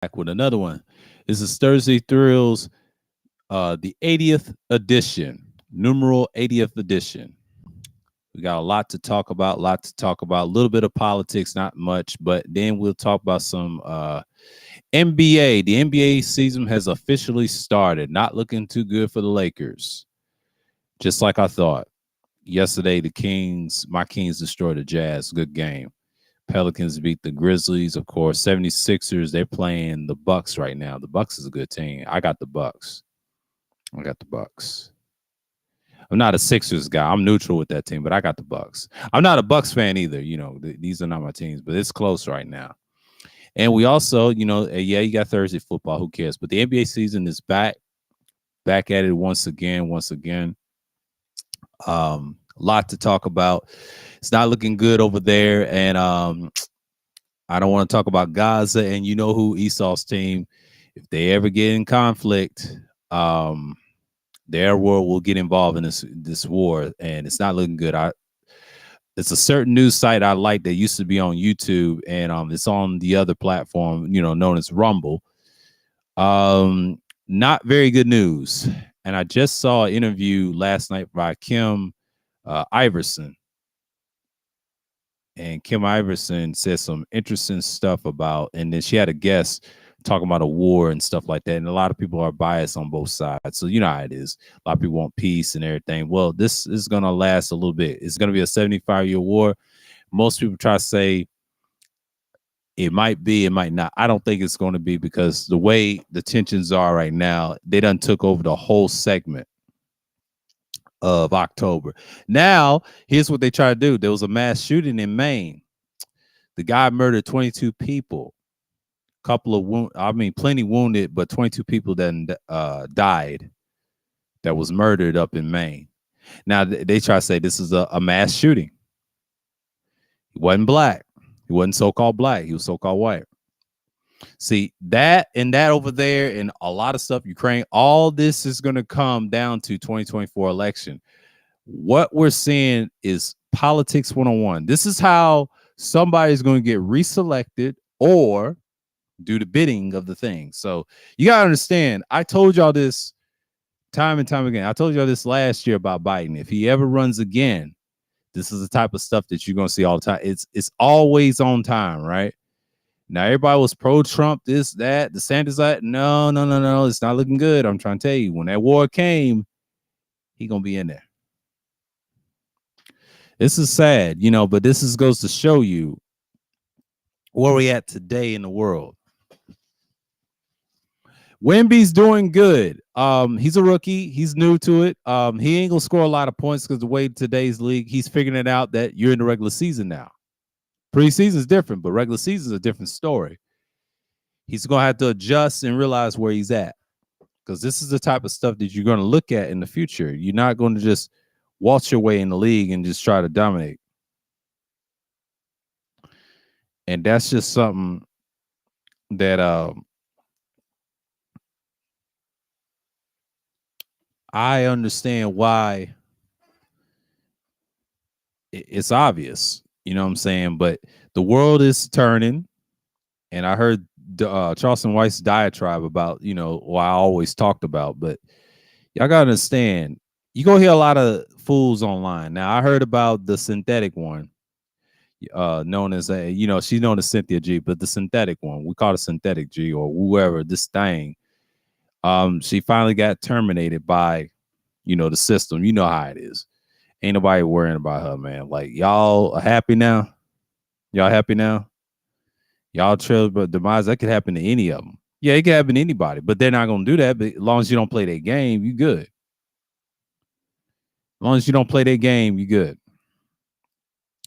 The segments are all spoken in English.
back with another one. This is Thursday Thrills, the 80th edition, numeral 80th edition. We got a lot to talk about, A little bit of politics, not much, but then we'll talk about some NBA. The NBA season has officially started. Not looking too good for the Lakers. Just like I thought. Yesterday, my Kings destroyed the Jazz. Good game. Pelicans beat the Grizzlies, of course. 76ers, they're playing the Bucks right now. The Bucks is a good team. I got the Bucks. I'm not a Sixers guy. I'm neutral with that team, but I got the Bucks. I'm not a Bucks fan either. These are not my teams, but it's close right now. And we also, you got Thursday football. Who cares? But the NBA season is back at it once again. Lot to talk about. It's not looking good over there, and I don't want to talk about Gaza and you know who, Esau's team. If they ever get in conflict, their world will get involved in this war, and it's not looking good. It's a certain news site I like that used to be on YouTube, and it's on the other platform, known as Rumble. Not very good news. And I just saw an interview last night by Kim Iverson. And Kim Iverson said some interesting stuff about, and then she had a guest talking about a war and stuff like that. And a lot of people are biased on both sides. So you know how it is. A lot of people want peace and everything. Well, this is going to last a little bit. It's going to be a 75-year war. Most people try to say it might be, it might not. I don't think it's going to be, because the way the tensions are right now, they done took over the whole segment of October. Now, here's what they try to do. There was a mass shooting in Maine. The guy murdered 22 people. Plenty wounded, but 22 people then died that was murdered up in Maine. Now, they try to say this is a mass shooting. He wasn't black. He wasn't so-called black. He was so-called white. See, that over there and a lot of stuff, Ukraine, all this is going to come down to 2024 election. What we're seeing is politics 101. This is how somebody's going to get reselected or do the bidding of the thing. So you got to understand, I told y'all this time and time again. I told y'all this last year about Biden. If he ever runs again, this is the type of stuff that you're going to see all the time. It's always on time, right? Now, everybody was pro-Trump, this, that, DeSantis, that. No. It's not looking good. I'm trying to tell you, when that war came, he going to be in there. This is sad, but this goes to show you where we at today in the world. Wemby's doing good. He's a rookie. He's new to it. He ain't gonna score a lot of points because the way today's league, he's figuring it out that you're in the regular season now. Preseason is different, but regular season is a different story. He's gonna have to adjust and realize where he's at, because this is the type of stuff that you're gonna look at in the future. You're not going to just waltz your way in the league and just try to dominate. And that's just something that I understand why it's obvious, you know what I'm saying? But the world is turning, and I heard Charleston White's diatribe about, what I always talked about, but y'all gotta understand, you go hear a lot of fools online. Now, I heard about the synthetic one, known as she's known as Cynthia G, but the synthetic one, we call it synthetic G or whoever, this thing. She finally got terminated by, the system. You know how it is. Ain't nobody worrying about her, man. Like, y'all are happy now? Y'all happy now? Y'all trail, but demise, that could happen to any of them. Yeah, it could happen to anybody, but they're not going to do that. But as long as you don't play their game, you good. As long as you don't play their game, you good.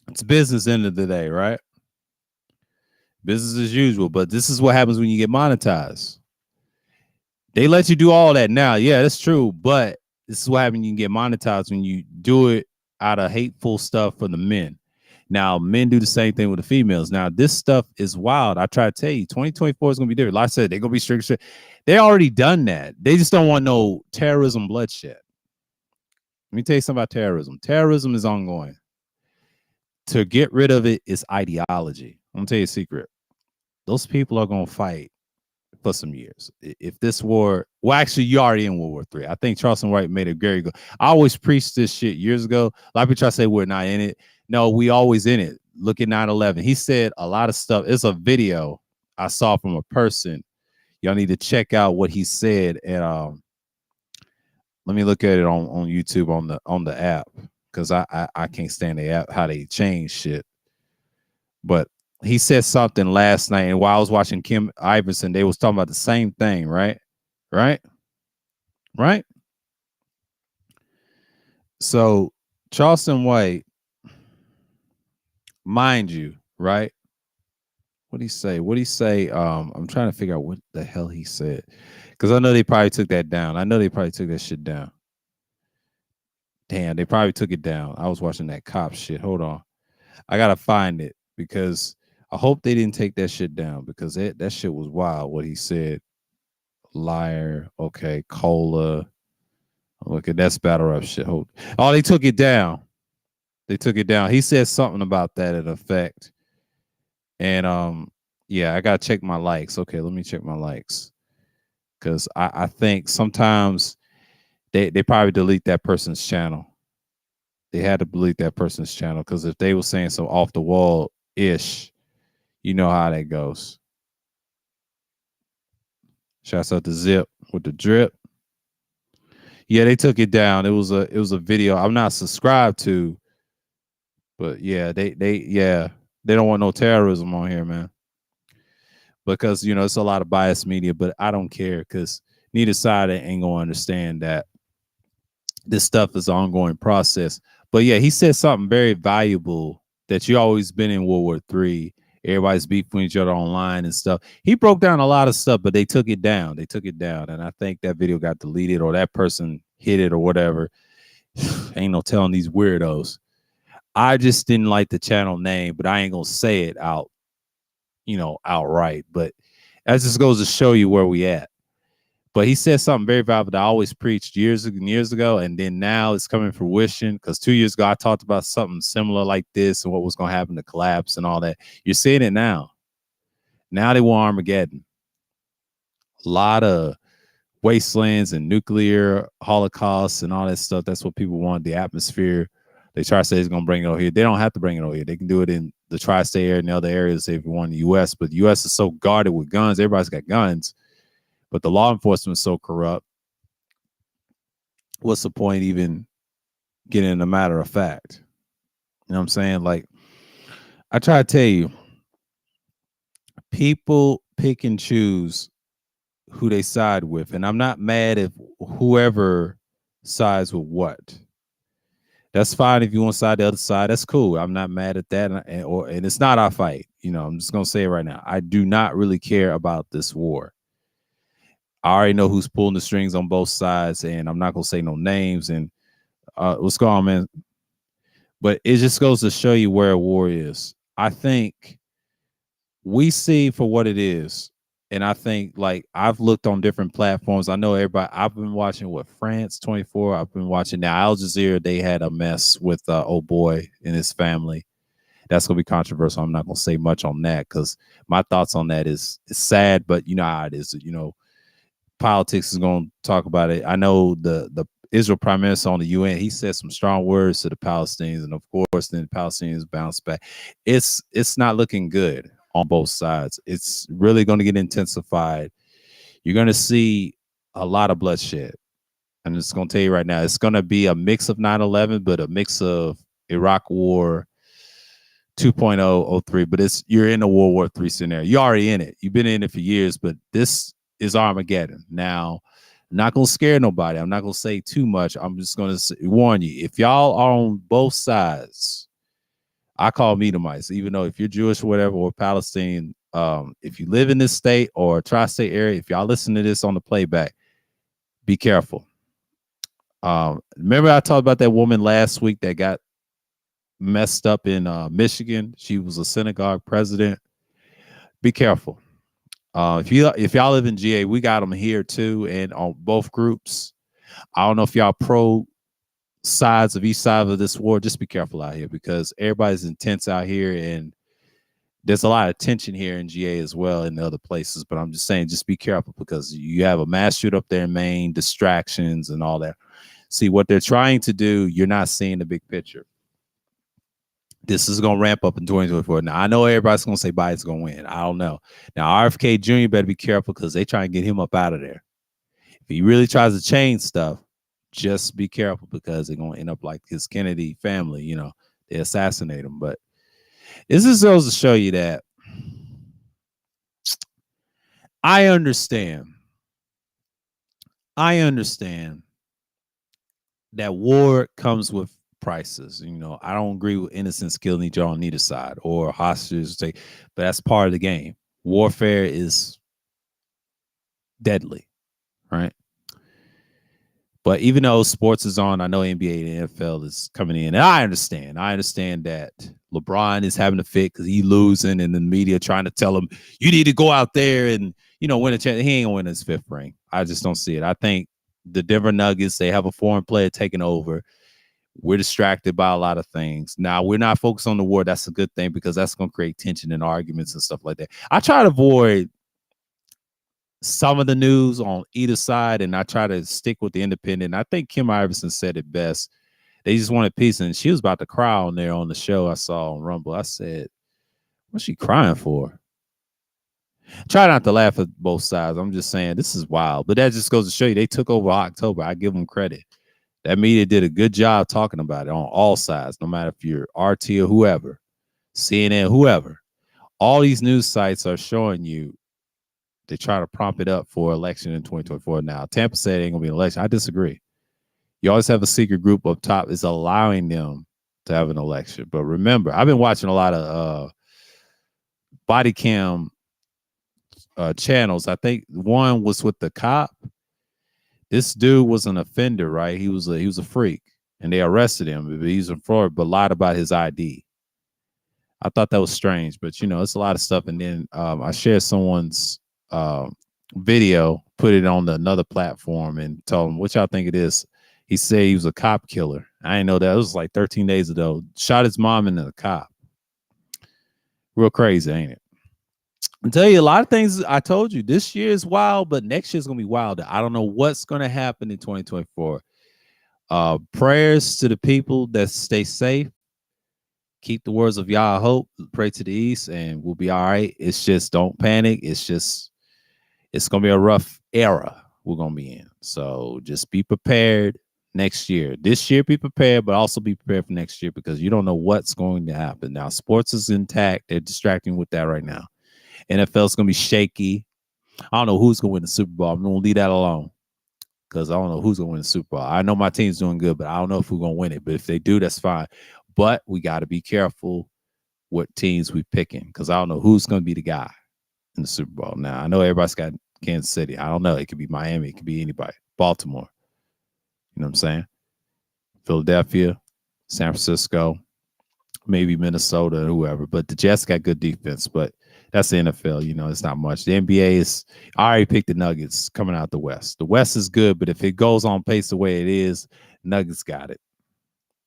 It's business end of the day, right? Business as usual. But this is what happens when you get monetized. They let you do all that now. Yeah, that's true. But this is what happens when you get monetized, when you do it out of hateful stuff for the men. Now, men do the same thing with the females. Now, this stuff is wild. I try to tell you, 2024 is going to be different. Like I said, they're going to be strict. They already done that. They just don't want no terrorism bloodshed. Let me tell you something about terrorism. Terrorism is ongoing. To get rid of it is ideology. I'm going to tell you a secret. Those people are going to fight for some years. If this war, well, actually, you already in World War III. I think Charleston White made it very good. I always preached this shit years ago. A lot of people try to say we're not in it. No, we always in it. Look at 9/11. He said a lot of stuff. It's a video I saw from a person. Y'all need to check out what he said. And let me look at it on YouTube on the app, because I can't stand the app how they change shit. But he said something last night, and while I was watching Kim Iverson, they was talking about the same thing, right? So Charleston White, mind you, right? What'd he say? I'm trying to figure out what the hell he said, because I know they probably took that down. I know they probably took that shit down. Damn, they probably took it down. I was watching that cop shit. Hold on, I gotta find it, because I hope they didn't take that shit down, because that shit was wild. What he said, liar. Okay, cola. Look at that's battle rap shit. Hold. Oh, they took it down. They took it down. He said something about that in effect. And yeah, I gotta check my likes. Okay, let me check my likes. Cause I think sometimes they probably delete that person's channel. They had to delete that person's channel, because if they were saying some off the wall ish, you know how that goes. Shouts out to Zip with the drip. Yeah, they took it down. It was a video I'm not subscribed to, but yeah, they don't want no terrorism on here, man. Because it's a lot of biased media, but I don't care, because neither side ain't gonna understand that this stuff is an ongoing process. But yeah, he said something very valuable, that you always been in World War III. Everybody's beefing each other online and stuff. He broke down a lot of stuff, but they took it down. And I think that video got deleted, or that person hit it, or whatever. Ain't no telling these weirdos. I just didn't like the channel name, but I ain't gonna say it outright. But that just goes to show you where we at. But he said something very valuable that I always preached years and years ago, and then now it's coming to fruition, because 2 years ago I talked about something similar like this and what was going to happen to collapse and all that. You're seeing it now. Now they want Armageddon. A lot of wastelands and nuclear holocausts and all that stuff. That's what people want. The atmosphere. They try to say it's going to bring it over here. They don't have to bring it over here. They can do it in the tri-state area and the other areas if you want the U.S. But the U.S. is so guarded with guns. Everybody's got guns. But the law enforcement is so corrupt. What's the point even getting a matter of fact? You know what I'm saying? Like, I try to tell you, people pick and choose who they side with. And I'm not mad if whoever sides with what. That's fine if you want to side the other side. That's cool. I'm not mad at that. And it's not our fight. I'm just going to say it right now. I do not really care about this war. I already know who's pulling the strings on both sides, and I'm not gonna say no names. And what's going on, man? But it just goes to show you where a war is. I think we see for what it is, and I think, like, I've looked on different platforms. I know everybody. I've been watching France 24. I've been watching now Al Jazeera. They had a mess with old boy and his family. That's gonna be controversial. I'm not gonna say much on that, because my thoughts on that is it's sad, but you know how it is. Politics is going to talk about it. I know the Israel prime minister on the UN, he said some strong words to the Palestinians, and of course then the Palestinians bounce back. It's not looking good on both sides. It's really going to get intensified. You're going to see a lot of bloodshed. I'm just going to tell you right now, it's going to be a mix of 9/11, but a mix of Iraq War 2.003. But you're in a World War III scenario. You're already in it. You've been in it for years, but this is Armageddon. Now, I'm not going to scare nobody. I'm not going to say too much. I'm just going to warn you. If y'all are on both sides, I call Edomites, even though if you're Jewish or whatever, or Palestinian, if you live in this state or tri-state area, if y'all listen to this on the playback, be careful. Remember I talked about that woman last week that got messed up in Michigan? She was a synagogue president. Be careful. If y'all live in GA, we got them here too, and on both groups. I don't know if y'all pro sides of each side of this war. Just be careful out here, because everybody's intense out here, and there's a lot of tension here in GA as well in other places, but I'm just saying, just be careful because you have a mass shoot up there in Maine, distractions and all that. See what they're trying to do. You're not seeing the big picture. This is going to ramp up in 2024. Now, I know everybody's going to say Biden's going to win. I don't know. Now, RFK Jr. better be careful because they try and get him up out of there. If he really tries to change stuff, just be careful because they're going to end up like his Kennedy family. You know, they assassinate him. But this is supposed to show you that I understand that war comes with prices. You know, I don't agree with innocents killing each other on either side or hostages take, but that's part of the game. Warfare is deadly, right? But even though sports is on, I know NBA and NFL is coming in. And I understand that LeBron is having a fit because he's losing and the media trying to tell him, you need to go out there and, you know, win a chance. He ain't gonna win his 5th ring. I just don't see it. I think the Denver Nuggets, they have a foreign player taking over. We're distracted by a lot of things. Now, we're not focused on the war. That's a good thing because that's going to create tension and arguments and stuff like that. I try to avoid some of the news on either side, and I try to stick with the independent. I think Kim Iverson said it best. They just wanted peace, and she was about to cry on there on the show I saw on Rumble. I said, what's she crying for? Try not to laugh at both sides. I'm just saying this is wild, but that just goes to show you they took over October. I give them credit. That media did a good job talking about it on all sides, no matter if you're RT or whoever, CNN, whoever. All these news sites are showing you they try to prompt it up for election in 2024. Now, Tampa said it ain't gonna be an election. I disagree. You always have a secret group up top is allowing them to have an election. But remember, I've been watching a lot of body cam channels. I think one was with the cop. This dude was an offender, right? He was a freak, and they arrested him. He's in Florida, but lied about his ID. I thought that was strange, but you know, it's a lot of stuff. And then I shared someone's video, put it on another platform, and told him, "What y'all think it is?" He said he was a cop killer. I didn't know that. It was like 13 days ago. Shot his mom and a cop. Real crazy, ain't it? I tell you a lot of things. I told you this year is wild, but next year is gonna be wilder. I don't know what's gonna happen in 2024. Prayers to the people that stay safe. Keep the words of Yah hope. Pray to the east, and we'll be all right. It's just don't panic. It's gonna be a rough era we're gonna be in. So just be prepared next year. This year, be prepared, but also be prepared for next year because you don't know what's going to happen. Now, sports is intact. They're distracting with that right now. NFL is going to be shaky. I don't know who's going to win the Super Bowl. I'm going to leave that alone because I don't know who's going to win the Super Bowl. I know my team's doing good, but I don't know if we're going to win it. But if they do, that's fine. But we got to be careful what teams we picking because I don't know who's going to be the guy in the Super Bowl. Now, I know everybody's got Kansas City. I don't know. It could be Miami. It could be anybody. Baltimore. You know what I'm saying? Philadelphia, San Francisco, maybe Minnesota, whoever. But the Jets got good defense, but that's the NFL. You know, it's not much. The NBA is, I already picked the Nuggets coming out the West. The West is good, but if it goes on pace the way it is, Nuggets got it.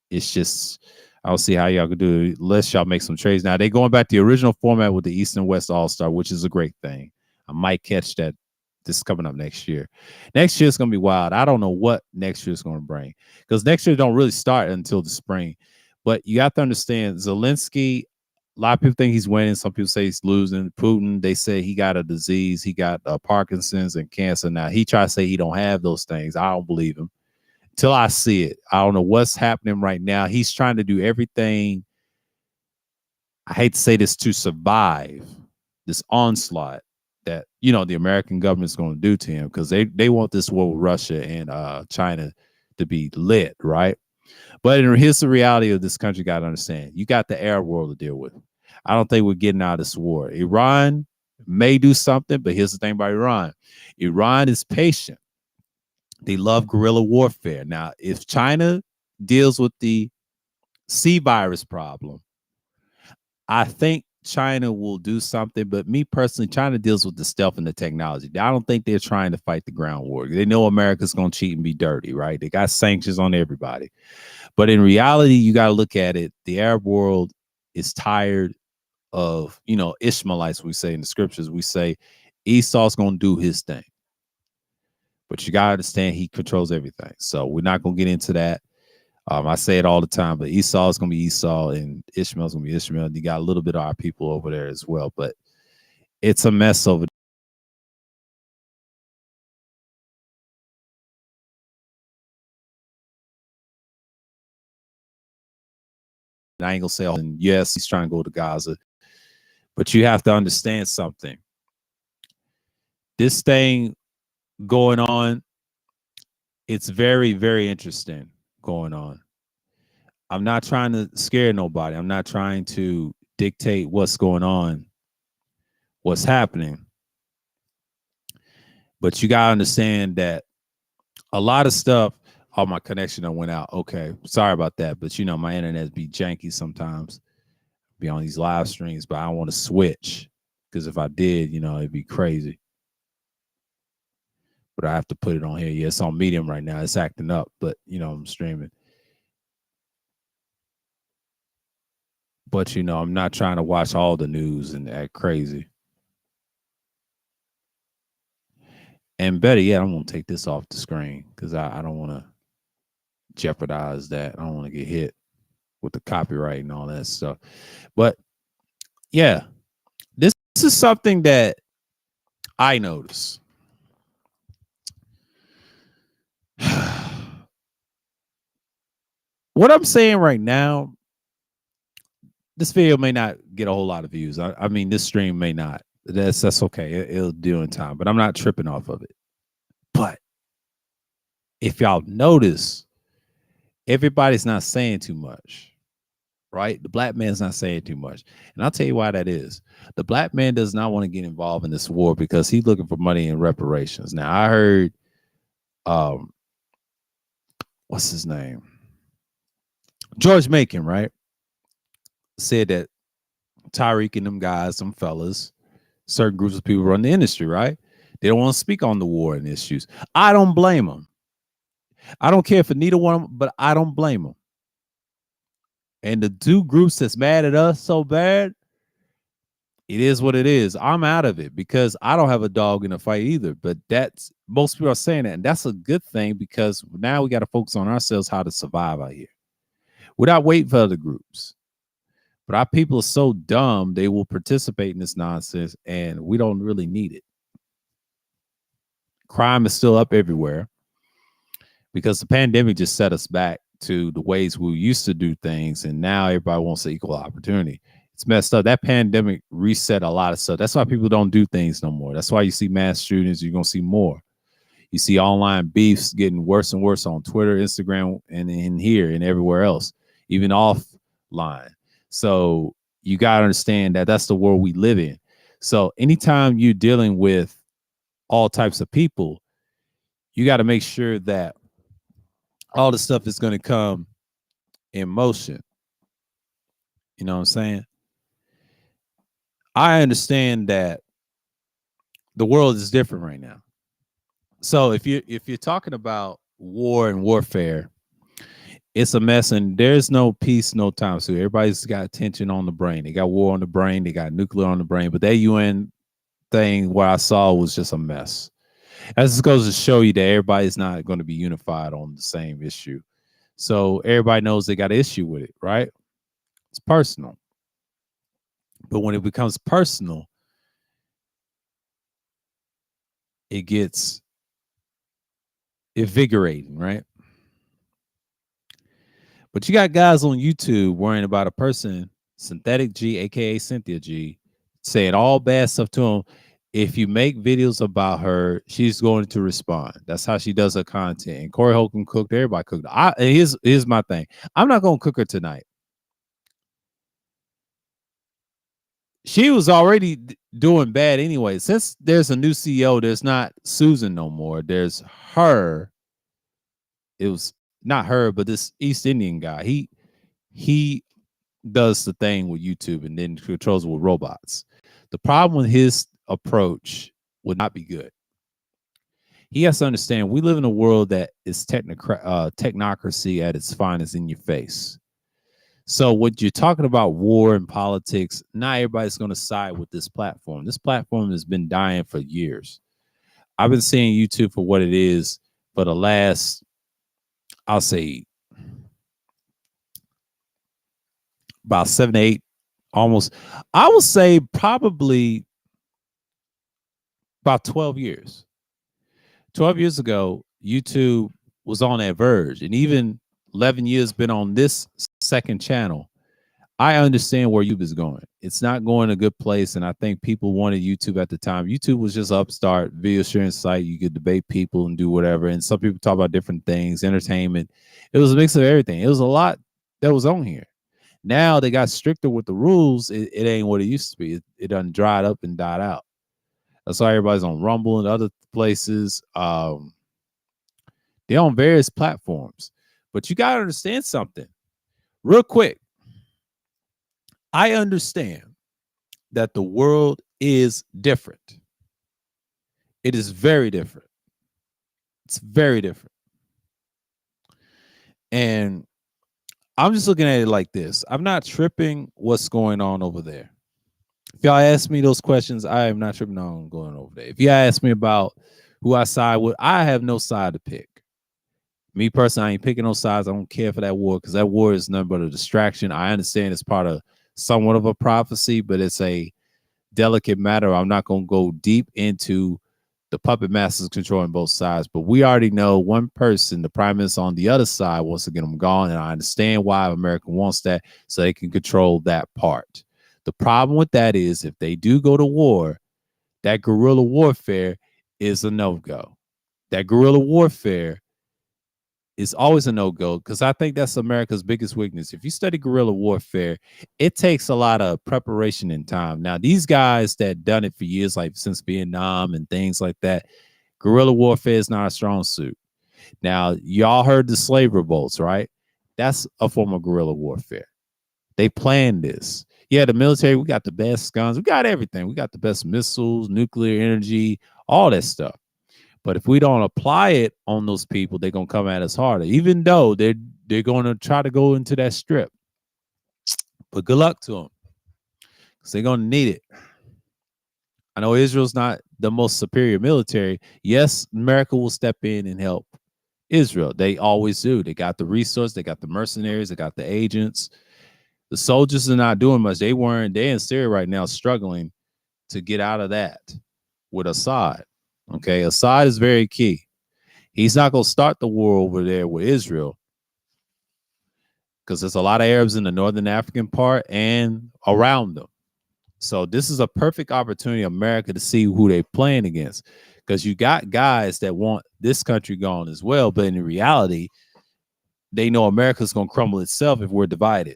It's just, I don't see how y'all could do it unless y'all make some trades. Now, they're going back to the original format with the East and West All-Star, which is a great thing. I might catch that. This is coming up next year. Next year is going to be wild. I don't know what next year is going to bring because next year don't really start until the spring. But you have to understand, Zelensky, a lot of people think he's winning. Some people say he's losing. Putin, they say he got a disease. He got Parkinson's and cancer. Now, he tries to say he don't have those things. I don't believe him. Until I see it. I don't know what's happening right now. He's trying to do everything, I hate to say this, to survive this onslaught that, you know, the American government is going to do to him because they want this war with Russia and China to be lit, right? But here's the reality of this country. Got to understand. You got the Arab world to deal with. I don't think we're getting out of this war. Iran may do something, but here's the thing about Iran. Iran is patient. They love guerrilla warfare. Now, if China deals with the C virus problem, I think China will do something, but me personally, China deals with the stealth and the technology. I don't think they're trying to fight the ground war. They know America's going to cheat and be dirty, right? They got sanctions on everybody. But in reality, you got to look at it. The Arab world is tired of, Ishmaelites, we say in the scriptures, we say Esau's going to do his thing. But you got to understand he controls everything. So we're not going to get into that. I say it all the time, but Esau is going to be Esau and Ishmael's going to be Ishmael. You got a little bit of our people over there as well, but it's a mess over there. I ain't going to say, and yes, he's trying to go to Gaza, but you have to understand something. This thing going on, it's very, very interesting going on. I'm not trying to scare nobody. I'm not trying to dictate what's going on, what's happening. But you got to understand that a lot of stuff, oh, my connection went out. Okay, sorry about that. But, my internet be janky sometimes, be on these live streams, but I don't want to switch because if I did, it'd be crazy. But I have to put it on here. Yeah, it's on Medium right now. It's acting up, but, I'm streaming. But, I'm not trying to watch all the news and act crazy. And better yet, I'm going to take this off the screen because I don't want to jeopardize that. I don't want to get hit with the copyright and all that stuff. But, yeah, this is something that I notice. What I'm saying right now, this video may not get a whole lot of views. I mean, this stream may not. That's okay. It'll do in time, but I'm not tripping off of it. But if y'all notice, everybody's not saying too much, right? The black man's not saying too much. And I'll tell you why that is. The black man does not want to get involved in this war because he's looking for money and reparations. Now, I heard, what's his name? George Macon, right? Said that Tyreek and them guys, some fellas, certain groups of people run the industry, right? They don't want to speak on the war and issues. I don't blame them. I don't care for neither one of them, but I don't blame them. And the two groups that's mad at us so bad, it is what it is. I'm out of it because I don't have a dog in the fight either. But that's, most people are saying that, and that's a good thing because now we got to focus on ourselves, how to survive out here without waiting for other groups. But our people are so dumb, they will participate in this nonsense, and we don't really need it. Crime is still up everywhere because the pandemic just set us back to the ways we used to do things, and now everybody wants equal opportunity. It's messed up. That pandemic reset a lot of stuff. That's why people don't do things no more. That's why you see mass shootings. You're going to see more. You see online beefs getting worse and worse on Twitter, Instagram, and in here and everywhere else, even offline. So you got to understand that that's the world we live in. So anytime you're dealing with all types of people, you got to make sure that all the stuff is going to come in motion. You know what I'm saying? I understand that the world is different right now. So if you're talking about war and warfare, it's a mess, and there's no peace, no time. So everybody's got tension on the brain. They got war on the brain. They got nuclear on the brain. But that UN thing, what I saw was just a mess. As this goes to show you that everybody's not going to be unified on the same issue. So everybody knows they got an issue with it, right? It's personal. But when it becomes personal, it gets invigorating, right? But you got guys on YouTube worrying about a person, Synthetic G, aka Cynthia G, saying all bad stuff to him. If you make videos about her, she's going to respond. That's how she does her content. And Corey Holcomb cooked, everybody cooked. Here's my thing. I'm not going to cook her tonight. She was already doing bad anyway. Since there's a new CEO, there's not Susan no more. There's her. It was not her, but this East Indian guy. He does the thing with YouTube and then controls it with robots. The problem with his approach would not be good. He has to understand we live in a world that is technocracy at its finest in your face. So what you're talking about war and politics, not everybody's going to side with this platform. This platform has been dying for years. I've been seeing YouTube for what it is for the last, I'll say, about 7 to 8, almost. I would say probably about 12 years. 12 years ago, YouTube was on that verge, and even 11 years been on this second channel. I understand where YouTube is going. It's not going a good place, and I think people wanted YouTube at the time. YouTube was just upstart video sharing site. You could debate people and do whatever, and some people talk about different things, entertainment. It was a mix of everything. It was a lot that was on here. Now they got stricter with the rules. It ain't what it used to be. It done dried up and died out. That's why everybody's on Rumble and other places. They're on various platforms. But you got to understand something real quick. I understand that the world is different. It is very different. It's very different. And I'm just looking at it like this. I'm not tripping what's going on over there. If y'all ask me those questions, I am not tripping on going over there. If y'all ask me about who I side with, I have no side to pick. Me personally, I ain't picking no sides. I don't care for that war because that war is nothing but a distraction. I understand it's part of somewhat of a prophecy, but it's a delicate matter. I'm not going to go deep into the puppet masters controlling both sides, but we already know one person, the prime minister on the other side, wants to get them gone, and I understand why America wants that, so they can control that part. The problem with that is if they do go to war, that guerrilla warfare is a no-go. That guerrilla warfare is always a no-go because I think that's America's biggest weakness. If you study guerrilla warfare, it takes a lot of preparation and time. Now, these guys that done it for years, like since Vietnam and things like that, guerrilla warfare is not a strong suit. Now, y'all heard the slave revolts, right? That's a form of guerrilla warfare. They planned this. Yeah, the military, we got the best guns. We got everything. We got the best missiles, nuclear energy, all that stuff. But if we don't apply it on those people, they're gonna come at us harder, even though they're gonna try to go into that strip. But good luck to them, because they're gonna need it. I know Israel's not the most superior military. Yes, America will step in and help Israel. They always do. They got the resource, they got the mercenaries, they got the agents. The soldiers are not doing much. They're in Syria right now struggling to get out of that with Assad. Okay, Assad is very key. He's not going to start the war over there with Israel because there's a lot of Arabs in the northern African part and around them. So this is a perfect opportunity for America to see who they're playing against, because you got guys that want this country gone as well. But in reality, they know America's going to crumble itself if we're divided,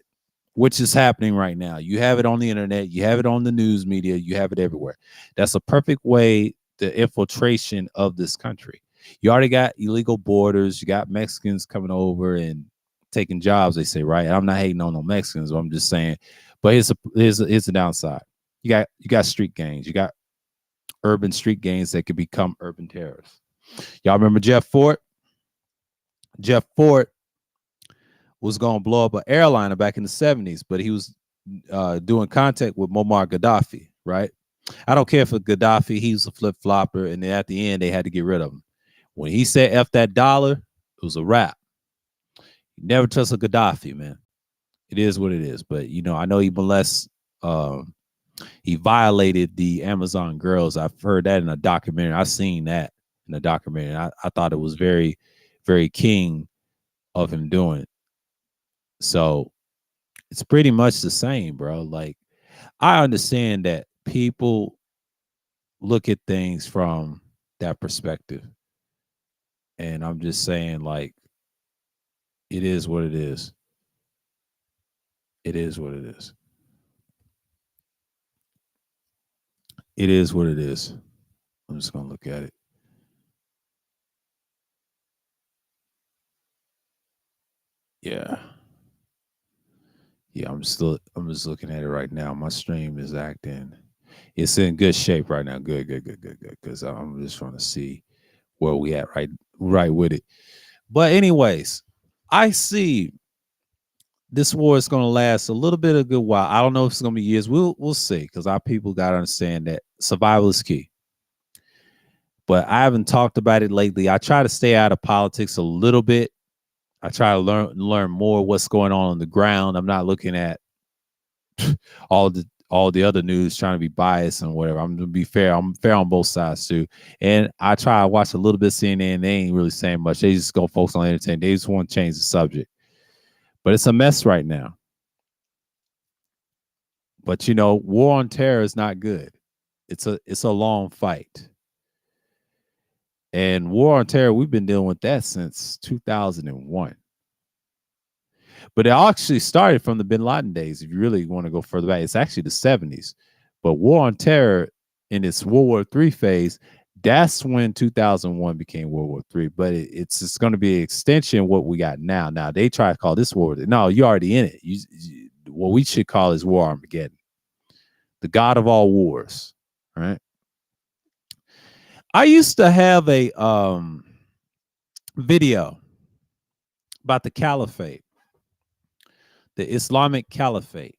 which is happening right now. You have it on the internet. You have it on the news media. You have it everywhere. That's a perfect way, the infiltration of this country. You already got illegal borders. You got Mexicans coming over and taking jobs, they say, right? And I'm not hating on no Mexicans. I'm just saying, but here's a downside. You got street gangs. You got urban street gangs that could become urban terrorists. Y'all remember Jeff Fort? Jeff Fort was going to blow up an airliner back in the 70s, but he was doing contact with Muammar Gaddafi, right? I don't care for Gaddafi. He was a flip-flopper, and then at the end, they had to get rid of him. When he said F that dollar, it was a wrap. You never trust a Gaddafi, man. It is what it is. But, you know, I know he molests, he violated the Amazon girls. I've heard that in a documentary. I've seen that in a documentary. I thought it was very, very king of him doing it. So it's pretty much the same, bro. Like, I understand that people look at things from that perspective. And I'm just saying, like, it is what it is. It is what it is. It is what it is. I'm just going to look at it. Yeah. Yeah, I'm just looking at it right now. My stream is acting. It's in good shape right now. Good. Because I'm just trying to see where we at right with it. But anyways, I see this war is going to last a little bit of a good while. I don't know if it's going to be years. We'll see, because our people got to understand that survival is key. But I haven't talked about it lately. I try to stay out of politics a little bit. I try to learn more what's going on the ground. I'm not looking at all the other news, trying to be biased and whatever. I'm gonna be fair. I'm fair on both sides too. And I try to watch a little bit of CNN. They ain't really saying much. They just go focus on entertainment. They just want to change the subject. But it's a mess right now. But you know, war on terror is not good. It's a long fight. And war on terror, we've been dealing with that since 2001. But it actually started from the Bin Laden days. If you really want to go further back, it's actually the 70s. But war on terror in its World War III phase, that's when 2001 became World War III. But it's just going to be an extension of what we got now. Now, they try to call this war. No, you're already in it. What we should call is War Armageddon, the God of all wars. Right. I used to have a video about the caliphate, the Islamic caliphate.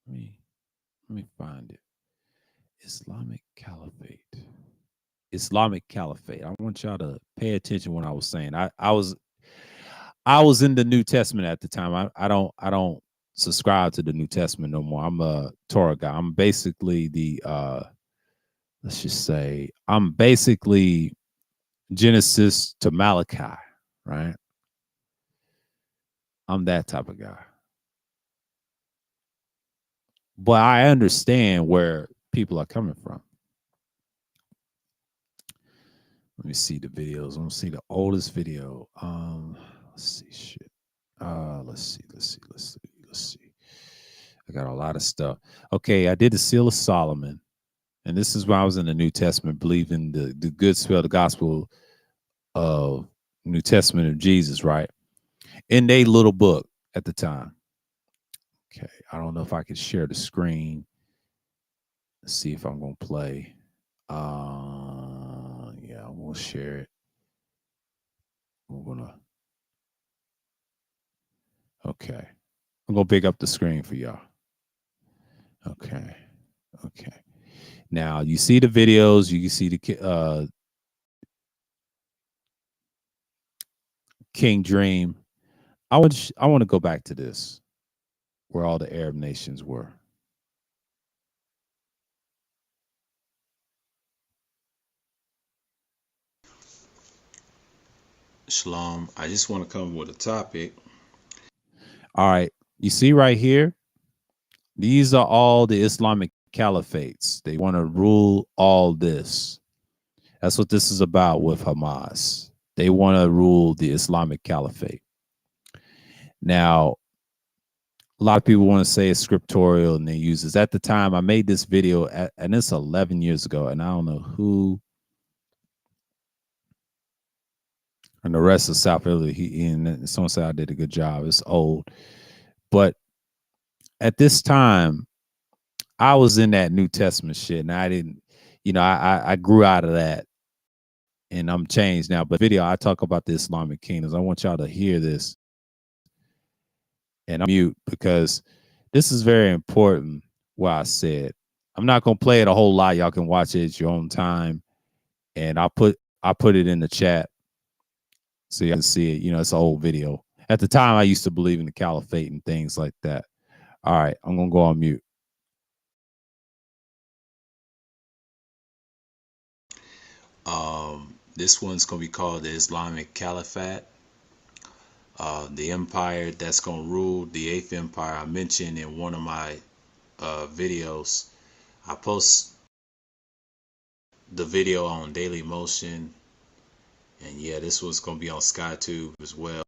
Let me find it. Islamic caliphate. Islamic caliphate. I want y'all to pay attention when I was saying. I was in the New Testament at the time. I don't subscribe to the New Testament no more. I'm a Torah guy. I'm basically the let's just say I'm basically Genesis to Malachi, right? I'm that type of guy. But I understand where people are coming from. Let me see the videos. Let me see the oldest video. Let's see shit. Let's see. I got a lot of stuff. Okay, I did the Seal of Solomon. And this is when I was in the New Testament, believing the good spell, the gospel of New Testament of Jesus, right? In a little book at the time. Okay, I don't know if I can share the screen. Let's see if I'm gonna play. Yeah, I'm gonna share it. Okay. I'm gonna pick up the screen for y'all. Okay. Now you see the videos, you can see the King Dream. I want to go back to this, where all the Arab nations were. Shalom. I just want to come with a topic. All right. You see right here, these are all the Islamic caliphates. They want to rule all this. That's what this is about with Hamas. They want to rule the Islamic caliphate. Now, a lot of people want to say it's scriptorial and they use this. At the time, I made this video, and it's 11 years ago, and I don't know who. And the rest of South Philly, and someone said I did a good job. It's old. But at this time, I was in that New Testament shit, and I didn't, I grew out of that, and I'm changed now. But video, I talk about the Islamic kingdoms. I want y'all to hear this, and I'm mute because this is very important. What I said, I'm not gonna play it a whole lot. Y'all can watch it at your own time, and I put it in the chat so you can see it. It's an old video. At the time, I used to believe in the caliphate and things like that. All right, I'm gonna go on mute. This one's going to be called the Islamic Caliphate. The empire that's going to rule, the eighth empire. I mentioned in one of my videos. I post the video on Daily Motion. And yeah, this one's going to be on SkyTube as well.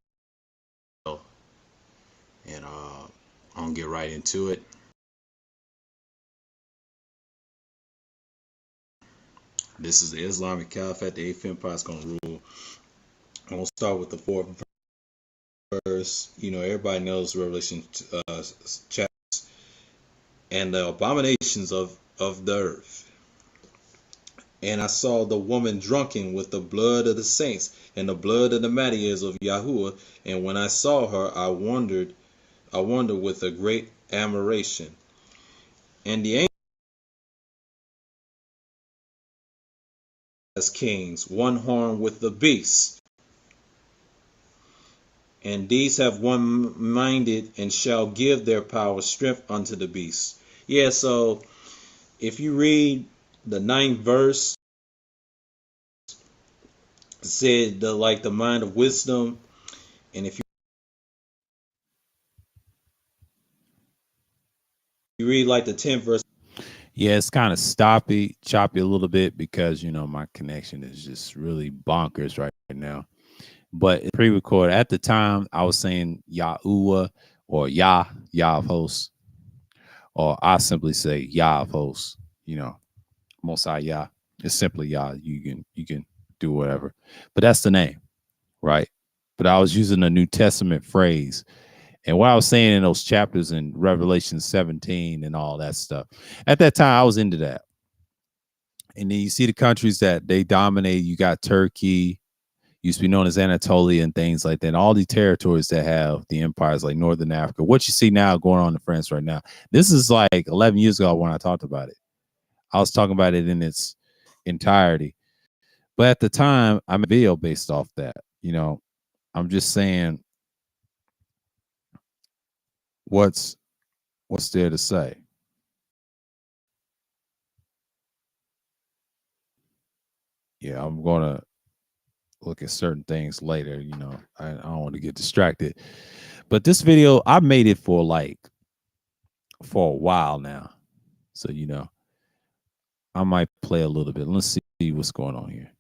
And I'm going to get right into it. This is the Islamic Caliphate. The eighth empire is going to rule. I'm going to start with the fourth verse. Everybody knows Revelation chapters and the abominations of the earth. And I saw the woman drunken with the blood of the saints and the blood of the martyrs of Yahuwah. And when I saw her, I wondered I wonder with a great admiration. And the angels as kings, one horn with the beast. And these have one minded and shall give their power strength unto the beast. Yeah, so if you read the ninth verse, it said the like the mind of wisdom. And if you read like the 10th verse, Yeah, it's kind of choppy a little bit because my connection is just really bonkers right now. But pre-record at the time, I was saying Yahuwah or Yah of hosts, or I simply say Yah of hosts. You know, Mosai Yah. It's simply Yah. You can do whatever, but that's the name, right? But I was using a New Testament phrase, and what I was saying in those chapters in Revelation 17 and all that stuff. At that time, I was into that. And then you see the countries that they dominate. You got Turkey, used to be known as Anatolia and things like that. And all these territories that have the empires like Northern Africa. What you see now going on in France right now. This is like 11 years ago when I talked about it. I was talking about it in its entirety. But at the time, I'm a video based off that. I'm just saying what's there to say. Yeah, I'm gonna look at certain things later. I don't want to get distracted. But this video, I made it for a while now. So, I might play a little bit. Let's see what's going on here.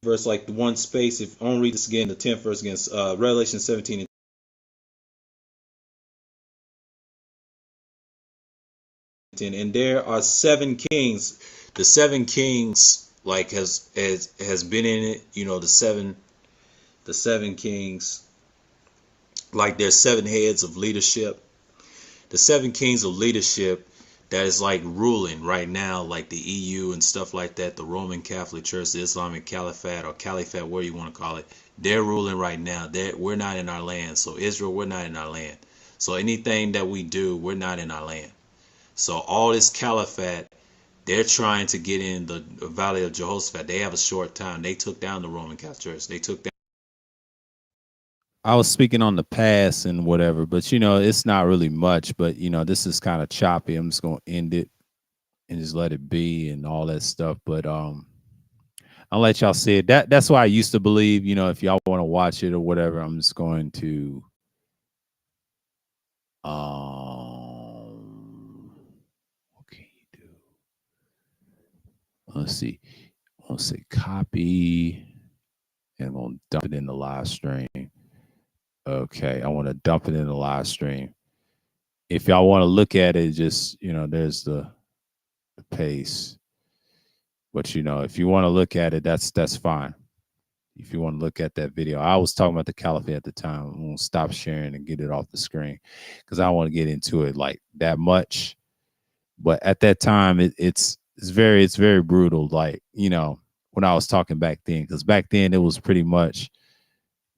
verse like the one space, if I don't read this again, the 10th verse against Revelation 17 and 10. And there are seven kings. The seven kings like has been in it, the seven kings, like there's seven heads of leadership. The seven kings of leadership that is like ruling right now, like the EU and stuff like that, the Roman Catholic Church, the Islamic Caliphate or Caliphate, whatever you want to call it, they're ruling right now. We're not in our land. So Israel, we're not in our land. So anything that we do, we're not in our land. So all this caliphate, they're trying to get in the Valley of Jehoshaphat. They have a short time. They took down the Roman Catholic Church. They took down. I was speaking on the past and whatever, but it's not really much. But this is kind of choppy. I'm just gonna end it and just let it be and all that stuff. But I'll let y'all see it. That's why I used to believe. If y'all want to watch it or whatever, I'm just going to what can you do? Let's see. I'll say copy and I'm gonna dump it in the live stream. Okay, I want to dump it in the live stream. If y'all want to look at it, just there's the pace. But if you want to look at it, that's fine. If you want to look at that video, I was talking about the caliphate at the time. I'm gonna stop sharing and get it off the screen because I don't want to get into it like that much. But at that time, it's very brutal. Like when I was talking back then, because back then it was pretty much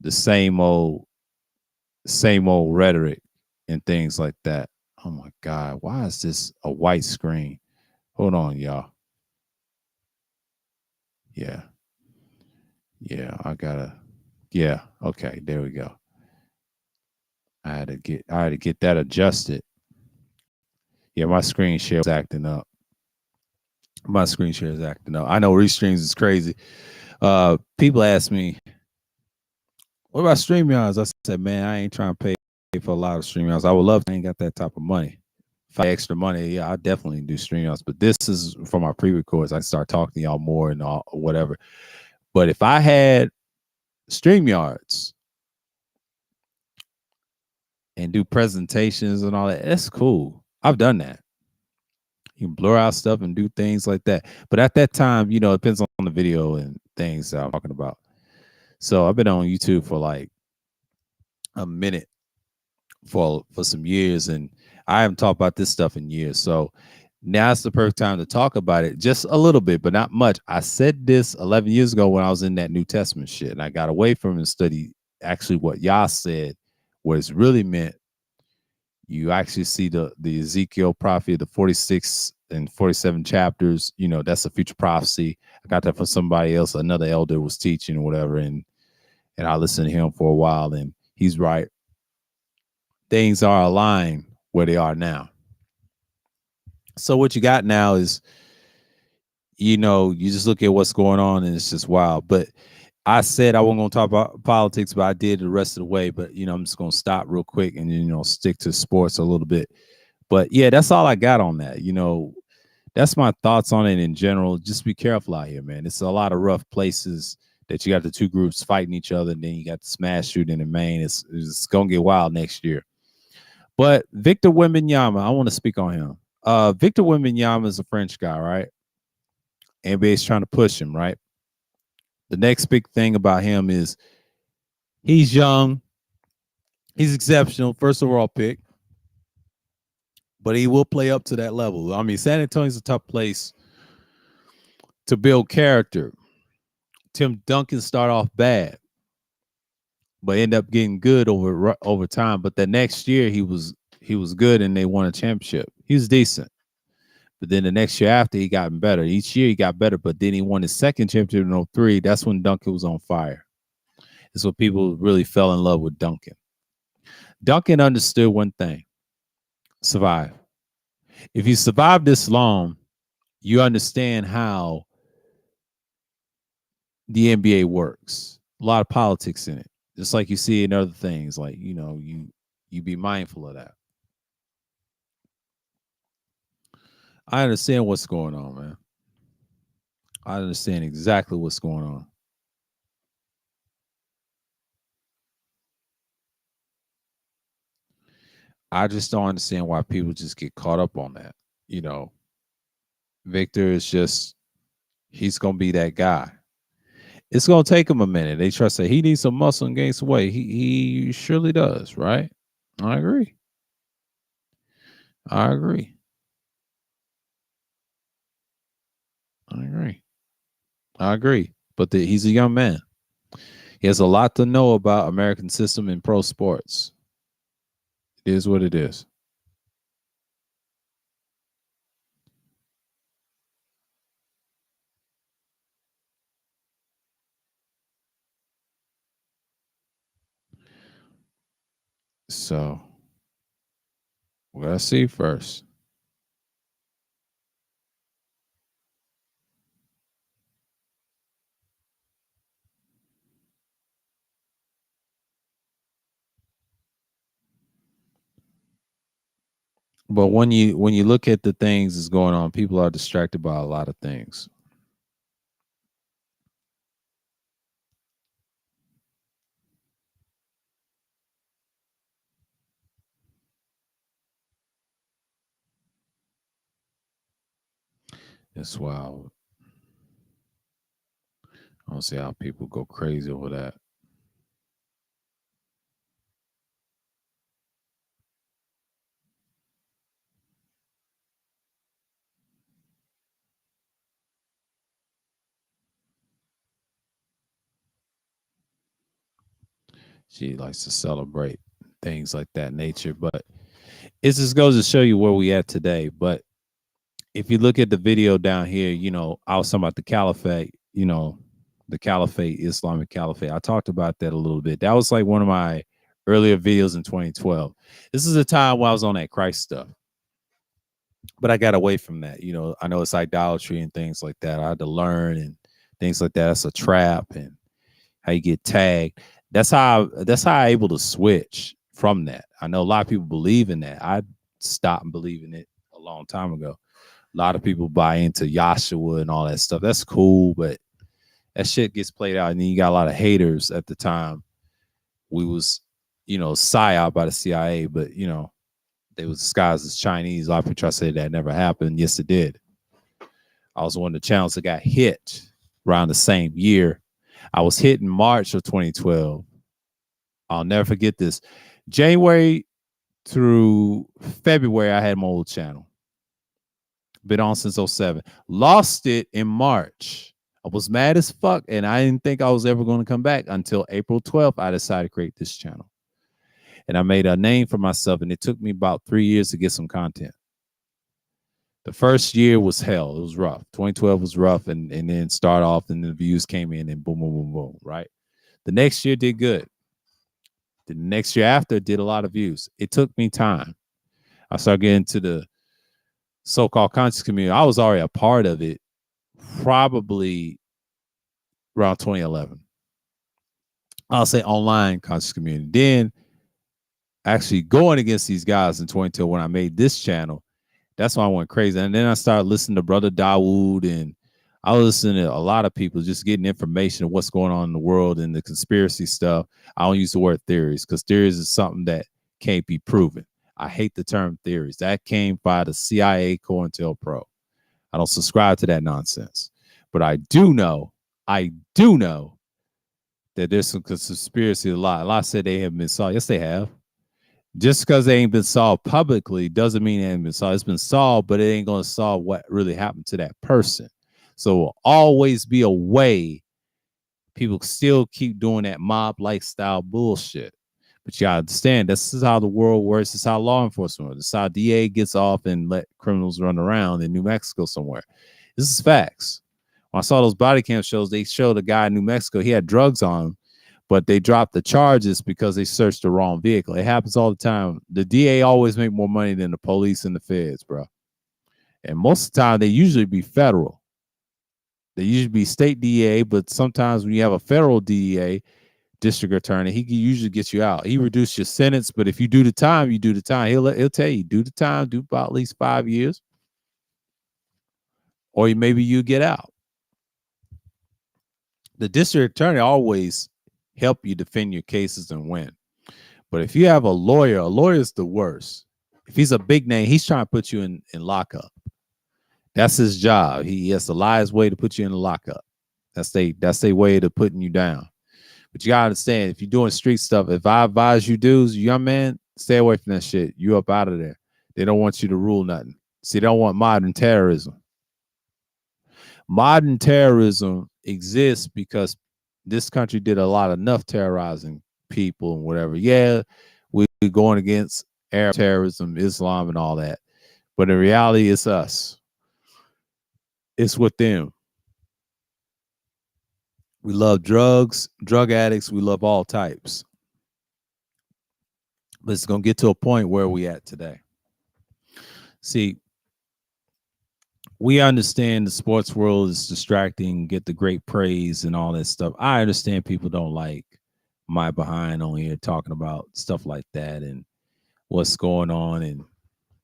the same old rhetoric and things like that. Oh my God, why is this a white screen? Hold on, y'all. Yeah. Yeah, yeah, okay, there we go. I had to get that adjusted. Yeah, my screen share is acting up. My screen share is acting up. I know Restreams is crazy. People ask me, what about StreamYards? I said, man, I ain't trying to pay for a lot of StreamYards. I would love to. I ain't got that type of money. If I had extra money, yeah, I definitely do StreamYards. But this is for my pre-records. I start talking to y'all more and all whatever. But if I had StreamYards and do presentations and all that, that's cool. I've done that. You can blur out stuff and do things like that. But at that time, it depends on the video and things that I'm talking about. So I've been on YouTube for like a minute for some years, and I haven't talked about this stuff in years. So now's the perfect time to talk about it, just a little bit, but not much. I said this 11 years ago when I was in that New Testament shit, and I got away from it and studied actually what Yah said, what it's really meant You actually see the Ezekiel prophecy, the 46 and 47 chapters. That's a future prophecy. I got that from somebody else. Another elder was teaching or whatever, and I listened to him for a while, and he's right. Things are aligned where they are now. So what you got now is, you just look at what's going on, and it's just wild. But I said I wasn't going to talk about politics, but I did the rest of the way. But I'm just going to stop real quick and stick to sports a little bit. But yeah, that's all I got on that. That's my thoughts on it in general. Just be careful out here, man. It's a lot of rough places that you got the two groups fighting each other, and then you got the smash shooting in Maine. It's gonna get wild next year. But Victor Wembanyama, I want to speak on him. Victor Wembanyama is a French guy, right? NBA's trying to push him, right? The next big thing about him is he's young, he's exceptional, first overall pick, but he will play up to that level. I mean, San Antonio's a tough place to build character. Tim Duncan started off bad, but ended up getting good over time. But the next year he was good, and they won a championship. He was decent. But then the next year after, he got better. Each year he got better, but then he won his second championship in 03. That's when Duncan was on fire. It's when people really fell in love with Duncan. Duncan understood one thing: survive. If you survive this long, you understand how the NBA works. A lot of politics in it, just like you see in other things. Like you be mindful of that. I understand what's going on, man. I understand exactly what's going on. I just don't understand why people just get caught up on that. Victor is just, he's going to be that guy. It's going to take him a minute. They try to say he needs some muscle and gain some weight. He surely does, right? I agree. I agree. I agree. I agree. But he's a young man. He has a lot to know about American system in pro sports. It is what it is. So we gotta see first. But when you look at the things that's going on, people are distracted by a lot of things. It's wild. I don't see how people go crazy over that. She likes to celebrate things like that nature, but it just goes to show you where we at today. But if you look at the video down here, I was talking about the caliphate, the caliphate, Islamic caliphate. I talked about that a little bit. That was like one of my earlier videos in 2012. This is a time when I was on that Christ stuff, but I got away from that. I know it's idolatry and things like that. I had to learn and things like that. That's a trap, and how you get tagged. That's how I able to switch from that. I know a lot of people believe in that. I stopped believing it a long time ago. A lot of people buy into Joshua and all that stuff. That's cool, but that shit gets played out, and then you got a lot of haters at the time. We was, psyop by the CIA, but they was disguised as Chinese. A lot of people try to say that never happened. Yes, it did. I was one of the channels that got hit around the same year. I was hit in March of 2012. I'll never forget this. January through February, I had my old channel. Been on since 07. Lost it in March. I was mad as fuck, and I didn't think I was ever going to come back until April 12th. I decided to create this channel. And I made a name for myself, and it took me about 3 years to get some content. The first year was hell. It was rough. 2012 was rough, and then start off, and the views came in, and boom, boom, boom, boom, right? The next year did good. The next year after did a lot of views. It took me time. I started getting to the so-called conscious community. I was already a part of it probably around 2011. I'll say online conscious community. Then actually going against these guys in 2012 when I made this channel, that's why I went crazy. And then I started listening to Brother Dawood, and I was listening to a lot of people just getting information of what's going on in the world and the conspiracy stuff. I don't use the word theories because theories is something that can't be proven. I hate the term theories. That came by the CIA, COINTELPRO. I don't subscribe to that nonsense. But I do know that there's some conspiracy. A lot said they haven't been solved. Yes, they have. Just because they ain't been solved publicly doesn't mean it ain't been solved. It's been solved, but it ain't going to solve what really happened to that person. So will always be a way people still keep doing that mob lifestyle bullshit. But you gotta understand, this is how the world works. This is how law enforcement works. This is how DA gets off and let criminals run around in New Mexico somewhere. This is facts. When I saw those body cam shows, they showed a guy in New Mexico. He had drugs on him, but they dropped the charges because they searched the wrong vehicle. It happens all the time. The DA always make more money than the police and the feds, bro. And most of the time, they usually be federal. They usually be state DA, but sometimes when you have a federal DEA, district attorney, he usually gets you out. He reduced your sentence, but if you do the time, you do the time. He'll tell you, do the time, do about at least 5 years, or maybe you get out. The district attorney always help you defend your cases and win. But if you have a lawyer is the worst. If he's a big name, he's trying to put you in lockup. That's his job. He has to lie his way to put you in the lockup. That's their way of putting you down. But you gotta understand, if you're doing street stuff, if I advise you dudes, young man, stay away from that shit. You up out of there. They don't want you to rule nothing. See, they don't want modern terrorism. Modern terrorism exists because this country did a lot enough terrorizing people and whatever. Yeah, we're going against Arab terrorism, Islam, and all that. But in reality, it's us. It's with them. We love drugs, drug addicts. We love all types. But it's going to get to a point where we at today. See, we understand the sports world is distracting, get the great praise and all that stuff. I understand people don't like my behind on here talking about stuff like that and what's going on and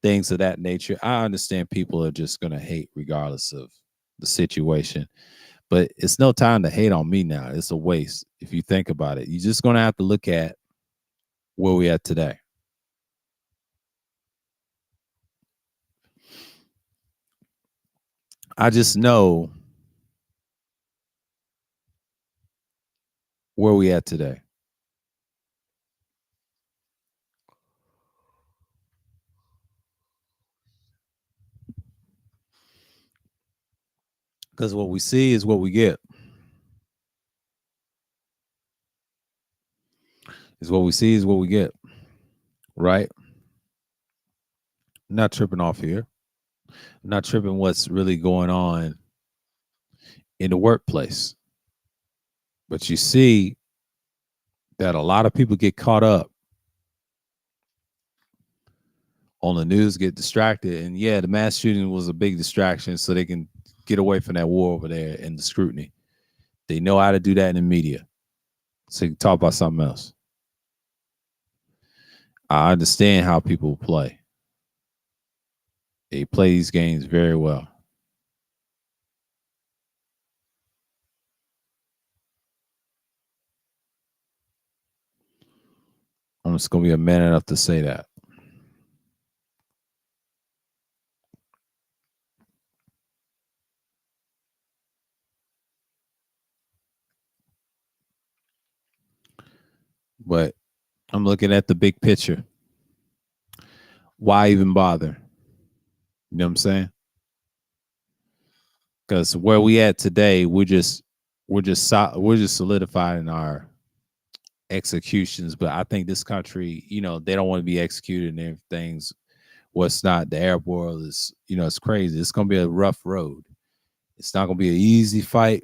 things of that nature. I understand people are just going to hate regardless of the situation. But it's no time to hate on me now. It's a waste if you think about it. You're just going to have to look at where we at today. I just know where we at today. Because what we see is what we get. Is what we see is what we get. Right? I'm not tripping off here. I'm not tripping what's really going on in the workplace. But you see that a lot of people get caught up on the news, get distracted. And yeah, the mass shooting was a big distraction so they can get away from that war over there and the scrutiny. They know how to do that in the media. So you can talk about something else. I understand how people play. They play these games very well. I'm just going to be a man enough to say that. But I'm looking at the big picture. Why even bother? You know what I'm saying? Because where we at today, we're just solidifying our executions, but I think this country, they don't want to be executed and everything's what's not. The Arab world is, it's crazy. It's gonna be a rough road. It's not gonna be an easy fight,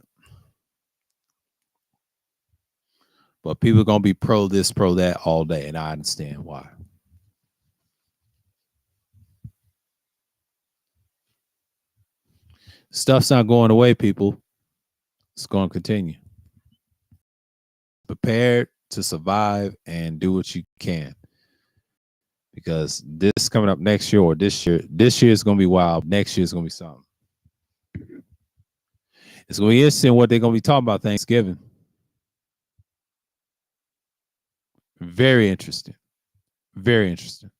but people are gonna be pro this, pro that all day, and I understand why. Stuff's not going away, people. It's gonna continue. Prepared to survive and do what you can. Because this coming up next year or this year is gonna be wild. Next year is gonna be something. It's gonna be interesting what they're gonna be talking about Thanksgiving. Very interesting. Very interesting.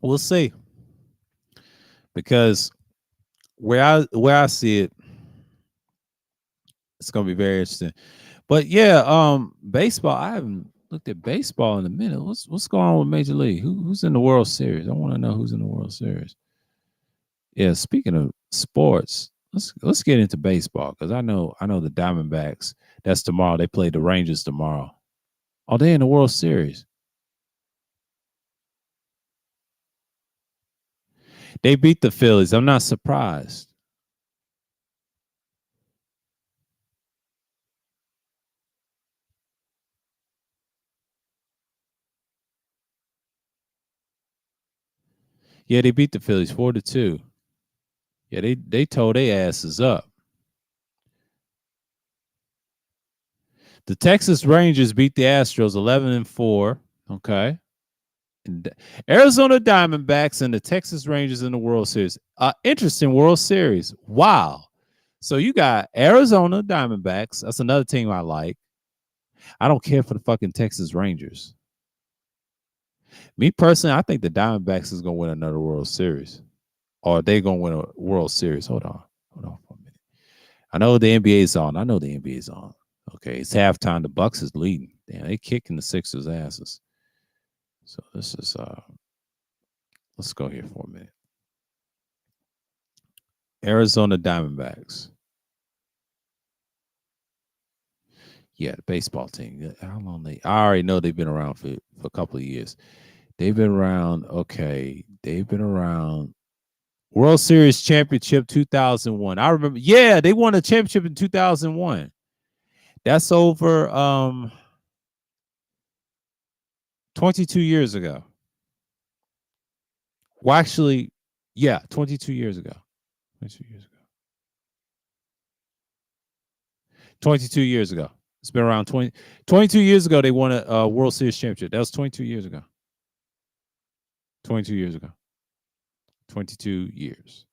We'll see. Because where I see it, it's gonna be very interesting. But yeah, baseball. I haven't looked at baseball in a minute. What's going on with Major League? Who's in the World Series? I want to know who's in the World Series. Yeah, speaking of sports, let's get into baseball because I know the Diamondbacks. That's tomorrow. They play the Rangers tomorrow. Oh, they in the World Series. They beat the Phillies. I'm not surprised. Yeah, they beat the Phillies 4-2. Yeah, they tore their asses up. The Texas Rangers beat the Astros 11-4. Okay. And Arizona Diamondbacks and the Texas Rangers in the World Series. Interesting World Series. Wow. So you got Arizona Diamondbacks. That's another team I like. I don't care for the fucking Texas Rangers. Me personally, I think the Diamondbacks is gonna win another World Series. Or are they gonna win a World Series? Hold on. Hold on for a minute. I know the NBA is on. I know the NBA is on. Okay, it's halftime. The Bucks is leading. Damn, they kicking the Sixers' asses. So this is let's go here for a minute. Arizona Diamondbacks. Yeah, the baseball team. How long they? I already know they've been around for a couple of years. They've been around. Okay, they've been around. World Series championship 2001. I remember. Yeah, they won a championship in 2001. That's over 22 years ago. Well, actually, yeah, 22 years ago. 22 years ago. 22 years ago. It's been around 22 years ago. They won a World Series championship. That was 22 years ago. 22 years ago. 22 years.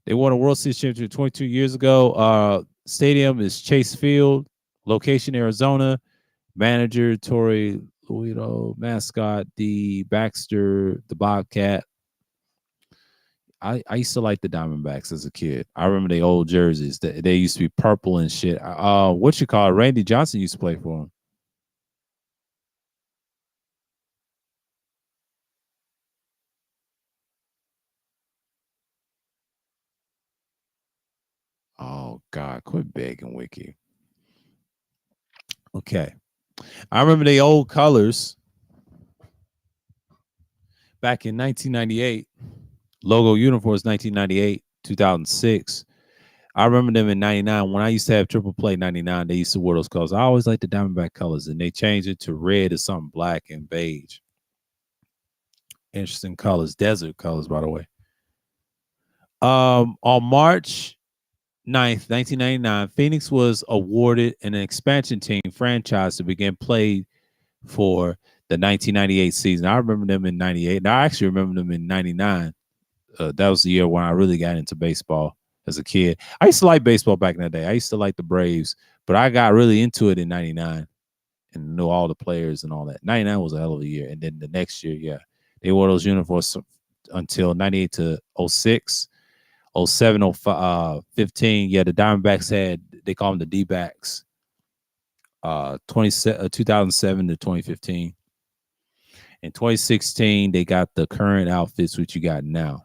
They won a World Series championship 22 years ago. Stadium is Chase Field, location Arizona. Manager Torrey Luido, mascot D Baxter, the Bobcat. I used to like the Diamondbacks as a kid. I remember the old jerseys. They used to be purple and shit. What you call it? Randy Johnson used to play for them. Oh God, quit begging, Wiki. Okay, I remember the old colors back in 1998. Logo uniforms 1998, 2006. I remember them in 99. When I used to have triple play 99, they used to wear those colors. I always liked the Diamondback colors, and they changed it to red or something black and beige. Interesting colors, desert colors, by the way. On March 9th, 1999, Phoenix was awarded an expansion team franchise to begin play for the 1998 season. I remember them in 98. And I actually remember them in 99. That was the year when I really got into baseball as a kid. I used to like baseball back in the day. I used to like the Braves, but I got really into it in 99 and knew all the players and all that. 99 was a hell of a year. And then the next year, yeah, they wore those uniforms until 98 to '06, '07, 15. Yeah, the Diamondbacks had, they call them the D-backs. 2007 to 2015. In 2016, they got the current outfits, which you got now.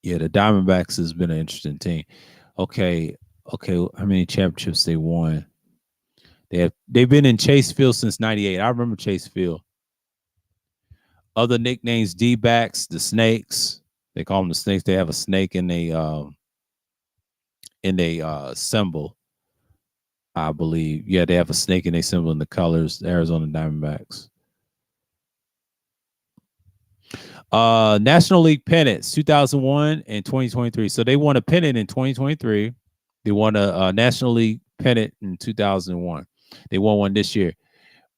Yeah, the Diamondbacks has been an interesting team. Okay, okay, how many championships they won? They've been in Chase Field since '98. I remember Chase Field. Other nicknames: D-backs, the Snakes. They call them the Snakes. They have a snake in a symbol, I believe. Yeah, they have a snake in a symbol in the colors. The Arizona Diamondbacks. National League pennants 2001 and 2023. So they won a pennant in 2023. They won a National League pennant in 2001. They won one this year.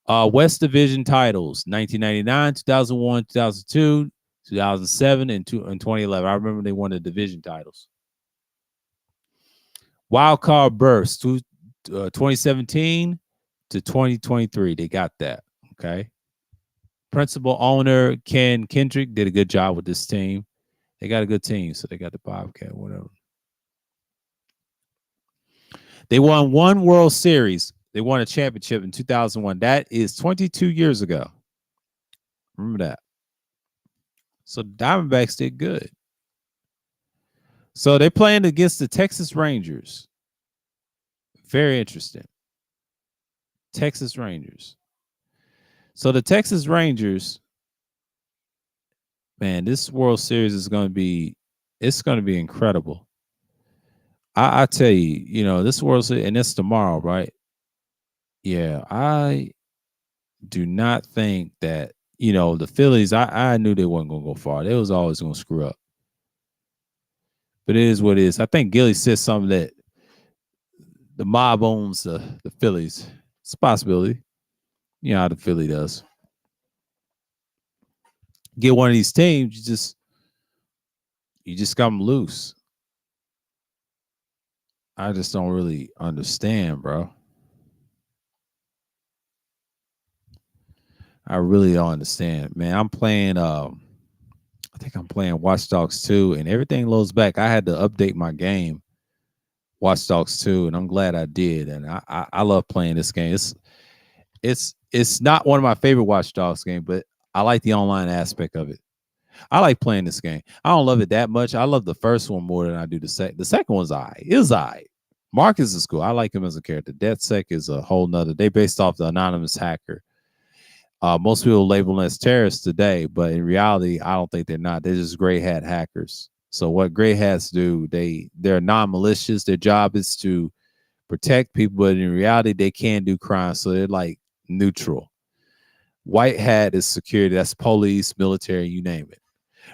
West Division titles 1999, 2001, 2002, 2007, and 2011. I remember they won the division titles. Wild card burst 2017 to 2023. They got that. Okay. Principal owner Ken Kendrick did a good job with this team. They got a good team, so they got the Bobcat, whatever. They won one World Series. They won a championship in 2001. That is 22 years ago. Remember that. So the Diamondbacks did good. So they're playing against the Texas Rangers. Very interesting. Texas Rangers. So the Texas Rangers, man, this World Series is going to be, it's going to be incredible. I tell you, you know, this World Series, and it's tomorrow, right? Yeah, I do not think that, you know, the Phillies, I knew they weren't going to go far. They was always going to screw up. But it is what it is. I think Gilly said something that the mob owns the Phillies. It's a possibility. You know how the Philly does. Get one of these teams, you just come loose. I just don't really understand, bro. I really don't understand, man. I'm playing. I think I'm playing Watch Dogs 2, and everything loads back. I had to update my game, Watch Dogs 2, and I'm glad I did. And I love playing this game. It's not one of my favorite Watch Dogs games, but I like the online aspect of it. I like playing this game. I don't love it that much. I love the first one more than I do the second. The second one's I. Marcus is cool. I like him as a character. DeathSec is a whole nother. They based off the anonymous hacker. Most people label them as terrorists today, but in reality, I don't think they're not. They're just gray hat hackers. So what gray hats do, they're non-malicious. Their job is to protect people, but in reality, they can do crime. So they're like neutral. White hat is security. That's police, military, you name it.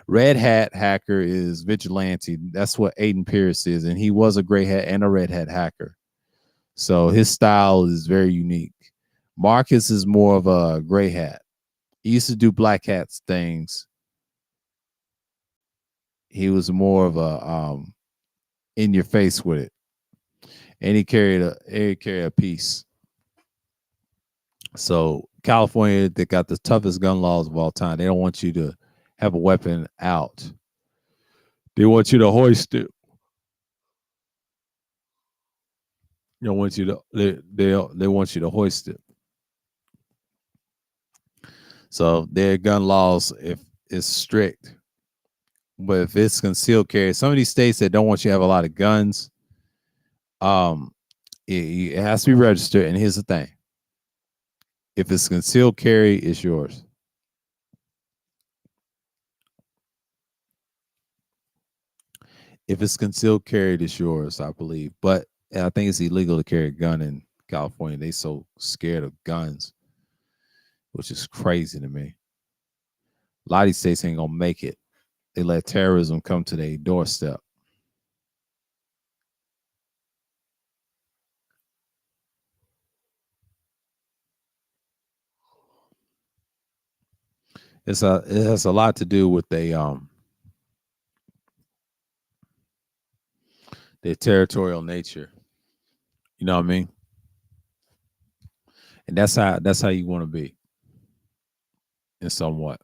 Red hat hacker is vigilante. That's what Aiden Pierce is, and he was a gray hat and a red hat hacker. So his style is very unique. Marcus is more of a gray hat. He used to do black hats things. He was more of a in your face with it, and he carried a piece. So California, they got the toughest gun laws of all time. They don't want you to have a weapon out. They want you to hoist it. They don't want you to. They want you to hoist it. So their gun laws, if is strict, but if it's concealed carry, some of these states that don't want you to have a lot of guns, it has to be registered. And here's the thing: if it's concealed carry, it's yours. If it's concealed carry, it's yours, I believe. But I think it's illegal to carry a gun in California. They so scared of guns, which is crazy to me. A lot of these states ain't gonna make it. They let terrorism come to their doorstep. It has a lot to do with their territorial nature. You know what I mean? And that's how you want to be. in somewhat.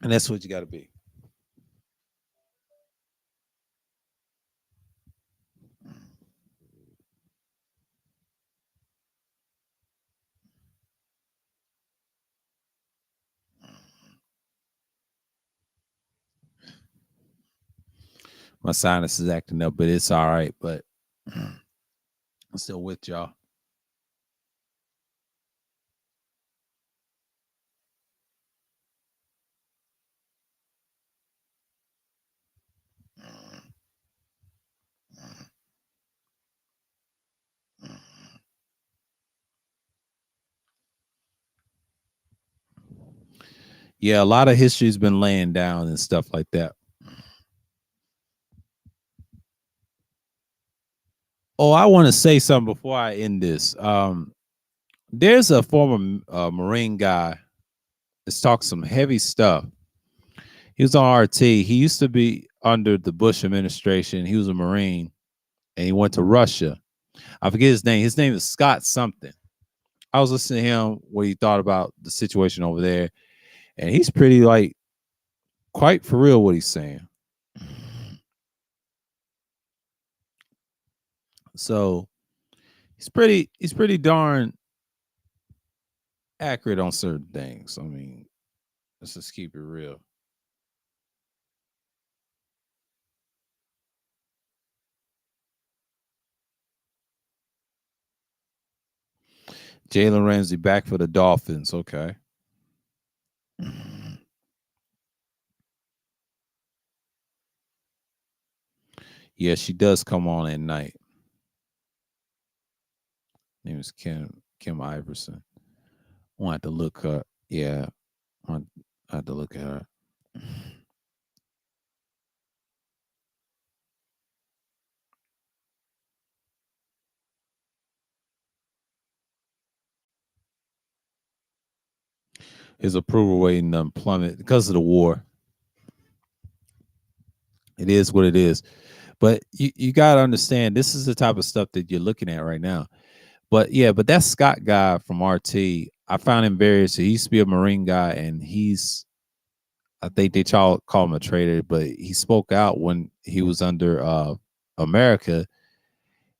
And that's what you got to be. My sinus is acting up, but it's all right. But I'm still with y'all. Yeah, a lot of history's been laying down and stuff like that. Oh, I want to say something before I end this. There's a former Marine guy that's talking some heavy stuff. He was on RT. He used to be under the Bush administration. He was a Marine and he went to Russia. I forget his name. His name is Scott something. I was listening to him what he thought about the situation over there, and he's pretty like quite for real what he's saying. So he's pretty darn accurate on certain things. I mean, let's just keep it real. Jalen Ramsey back for the Dolphins. Okay. Yeah, she does come on at night. Name is Kim Iverson. I want to look her. Yeah, I had to look at her. His approval rating plummet because of the war. It is what it is. But you got to understand, this is the type of stuff that you're looking at right now. But yeah, but that Scott guy from RT, I found him very. So he used to be a Marine guy, and I think they call him a traitor, but he spoke out when he was under America.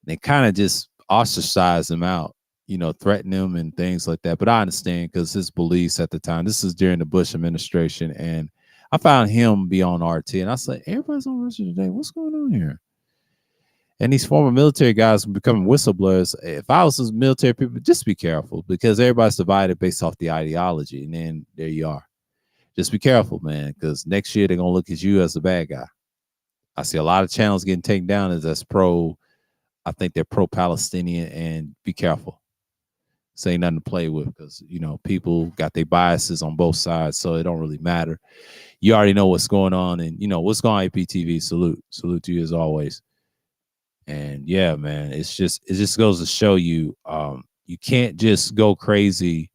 They kind of just ostracized him out, threatened him and things like that. But I understand because his beliefs at the time, this is during the Bush administration, and I found him be on RT, and I said, everybody's on Russia today. What's going on here? And these former military guys becoming whistleblowers. If I was those military people, just be careful because everybody's divided based off the ideology. And then there you are. Just be careful, man, because next year they're gonna look at you as the bad guy. I see a lot of channels getting taken down as that's pro. I think they're pro Palestinian, and be careful. Say nothing to play with because people got their biases on both sides, so it don't really matter. You already know what's going on, and what's going on. APTV, salute to you as always. And yeah, man, it just goes to show you, you can't just go crazy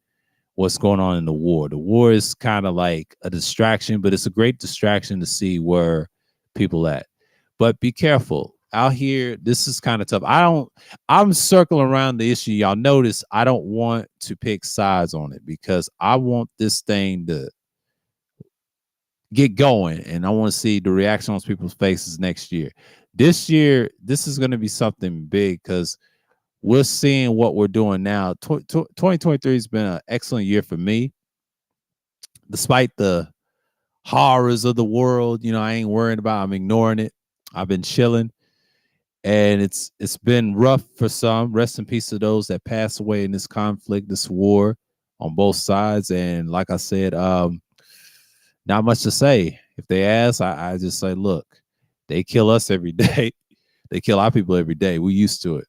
what's going on in the war. The war is kind of like a distraction, but it's a great distraction to see where people at. But be careful out here. This is kind of tough. I'm circling around the issue. Y'all notice I don't want to pick sides on it because I want this thing to get going and I want to see the reaction on people's faces next year. This year, this is going to be something big because we're seeing what we're doing now. 2023 has been an excellent year for me, despite the horrors of the world. I ain't worrying about. I'm ignoring it. I've been chilling, and it's been rough for some. Rest in peace to those that passed away in this conflict, this war on both sides. And like I said, not much to say. If they ask, I just say, look, they kill us every day. They kill our people every day. We used to it.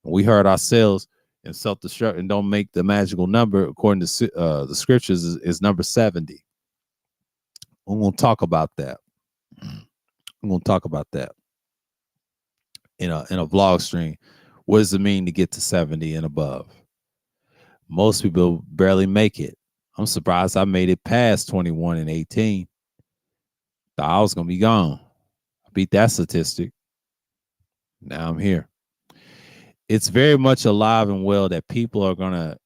And we hurt ourselves and self-destruct and don't make the magical number according to the scriptures is number 70. I'm going to talk about that. I'm going to talk about that in a vlog stream. What does it mean to get to 70 and above? Most people barely make it. I'm surprised I made it past 21 and 18. Thought I was gonna be gone. I beat that statistic. Now I'm here. It's very much alive and well that people are gonna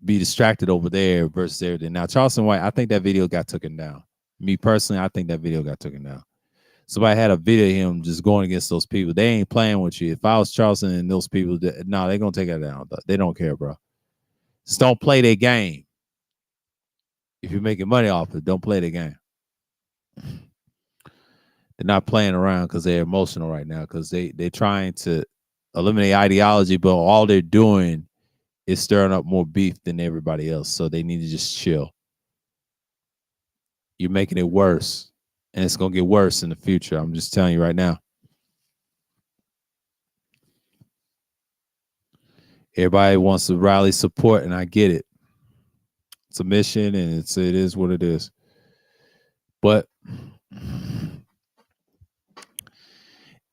be distracted over there versus everything. Now, Charleston White, I think that video got taken down. Me personally, I think that video got taken down. Somebody had a video of him just going against those people. They ain't playing with you. If I was Charleston and those people, no, they're gonna take it down. They don't care, bro. Just don't play their game. If you're making money off it, don't play the game. They're not playing around because they're emotional right now because they're trying to eliminate ideology, but all they're doing is stirring up more beef than everybody else. So they need to just chill. You're making it worse, and it's gonna get worse in the future. I'm just telling you right now. Everybody wants to rally support, and I get it. It's a mission, and it is what it is. But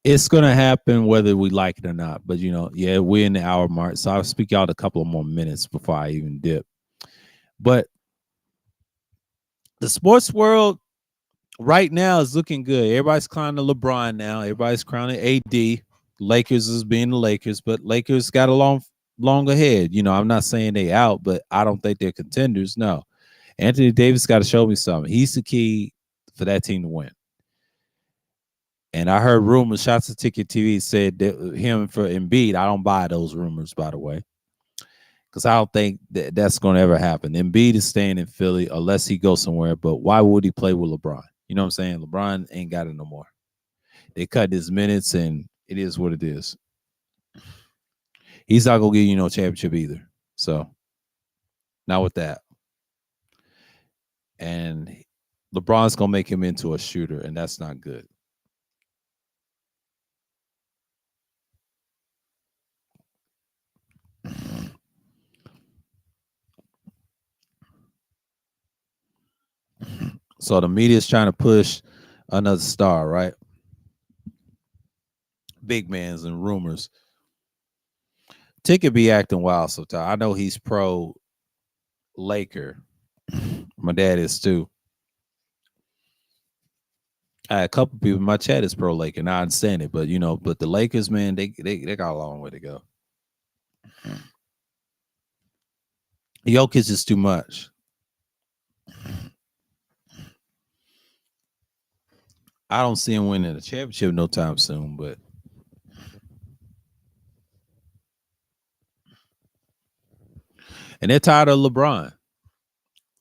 it's gonna happen whether we like it or not. But yeah, we're in the hour mark, so I'll speak out a couple of more minutes before I even dip. But the sports world right now is looking good. Everybody's crowning LeBron now. Everybody's crowning AD. Lakers is being the Lakers, but Lakers got a long ahead. I'm not saying they out, but I don't think they're contenders. No. Anthony Davis got to show me something. He's the key for that team to win. And I heard rumors, Shots of Ticket TV said that him for Embiid. I don't buy those rumors, by the way, because I don't think that's going to ever happen. Embiid is staying in Philly unless he goes somewhere. But why would he play with LeBron? You know what I'm saying? LeBron ain't got it no more. They cut his minutes, and it is what it is. He's not going to get no championship either. So, not with that. And LeBron's going to make him into a shooter, and that's not good. So the media is trying to push another star, right? Big man's and rumors. Ticket be acting wild sometimes. I know he's pro Laker. My dad is too. I had a couple people in my chat is pro Laker, and I understand it, but but the Lakers, man, they got a long way to go. Jokic is too much. I don't see him winning a championship no time soon, but and they're tired of LeBron.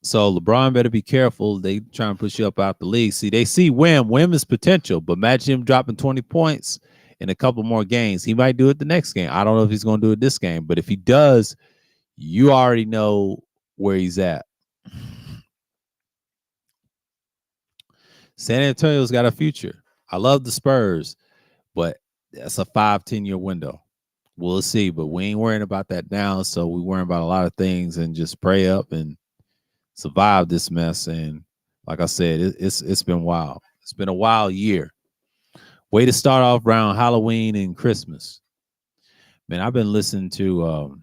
So LeBron better be careful. They trying to push you up out the league. See, they see Wim. Wim is potential, but imagine him dropping 20 points in a couple more games. He might do it the next game. I don't know if he's going to do it this game, but if he does, you already know where he's at. San Antonio's got a future. I love the Spurs, but that's a 5-10 year window. We'll see, but we ain't worrying about that now. So we worrying about a lot of things and just pray up and survive this mess. And like I said, it's been wild. It's been a wild year. Way to start off around Halloween and Christmas. Man, I've been listening to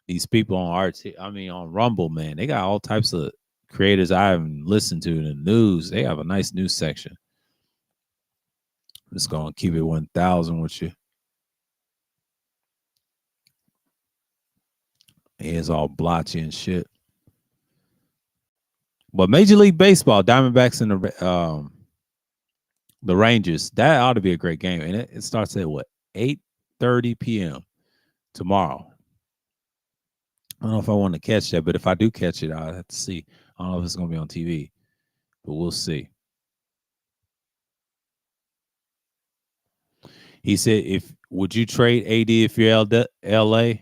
these people on on Rumble, man. They got all types of creators I haven't listened to in the news. They have a nice news section. I'm just gonna keep it 1,000 with you. It's all blotchy and shit. But Major League Baseball, Diamondbacks and the Rangers, that ought to be a great game. And it starts at what, 8:30 p.m. tomorrow. I don't know if I want to catch that, but if I do catch it, I'll have to see. I don't know if it's going to be on TV, but we'll see. He said, would you trade AD if you're LA?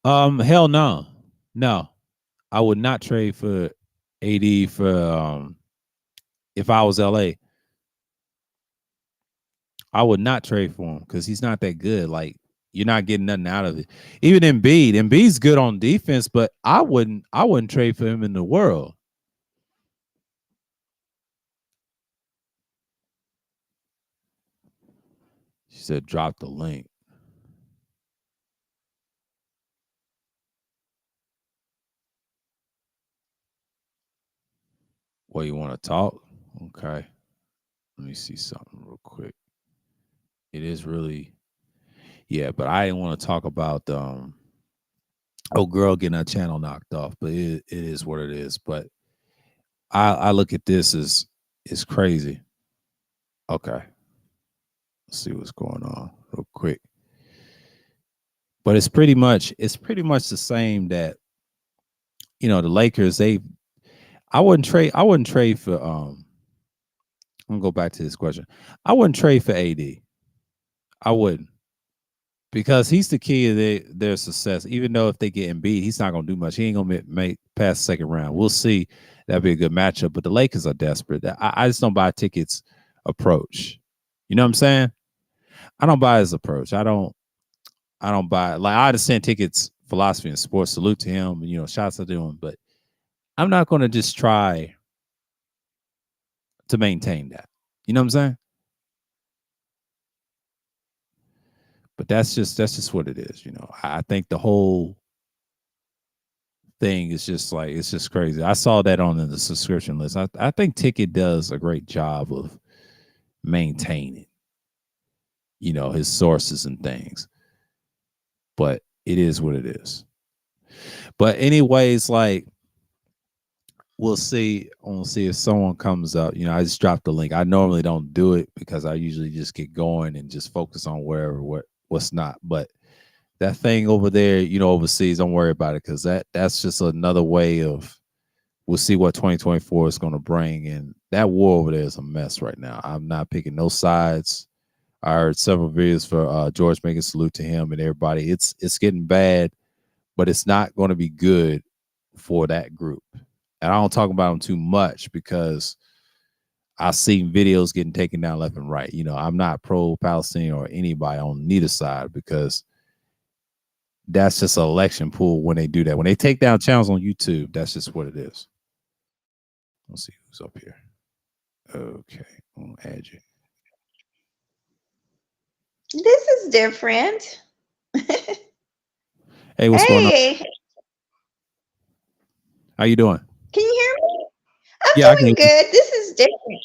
Hell no. No. I would not trade for AD for if I was LA. I would not trade for him because he's not that good. Like, you're not getting nothing out of it. Even Embiid's good on defense, but I wouldn't trade for him in the world. She said, drop the link. Well, you want to talk? Okay. Let me see something real quick. It is really, yeah, but I didn't want to talk about oh girl getting her channel knocked off, but it is what it is. But I look at this as it's crazy. Okay, let's see what's going on real quick. But it's pretty much the same that the Lakers I wouldn't trade for I'm gonna go back to this question. I wouldn't trade for AD. I wouldn't because he's the key to their success. Even though if they get beat, he's not gonna do much. He ain't gonna make past the second round. We'll see. That'd be a good matchup. But the Lakers are desperate. I just don't buy tickets approach. You know what I'm saying? I don't buy his approach. I don't buy like I understand tickets philosophy and sports. Salute to him. Shots to him. But I'm not gonna just try to maintain that. You know what I'm saying? But that's just what it is. I think the whole thing is just like it's just crazy. I saw that on the subscription list. I think Ticket does a great job of maintaining, his sources and things. But it is what it is. But anyways, like we'll see. We'll see if someone comes up. I just dropped the link. I normally don't do it because I usually just get going and just focus on wherever what's not. But that thing over there, overseas, don't worry about it because that's just another way of we'll see what 2024 is going to bring. And that war over there is a mess right now. I'm not picking no sides. I heard several videos for George making salute to him and everybody. It's getting bad, but it's not going to be good for that group. And I don't talk about them too much because I've seen videos getting taken down left and right. I'm not pro Palestinian or anybody on neither side because that's just an election pool when they do that. When they take down channels on YouTube, that's just what it is. Let's see who's up here. Okay, I'm gonna add you. This is different. Hey, what's going on? Hey, How you doing? can you hear me? I'm Yeah, I can hear doing you. good. This is different.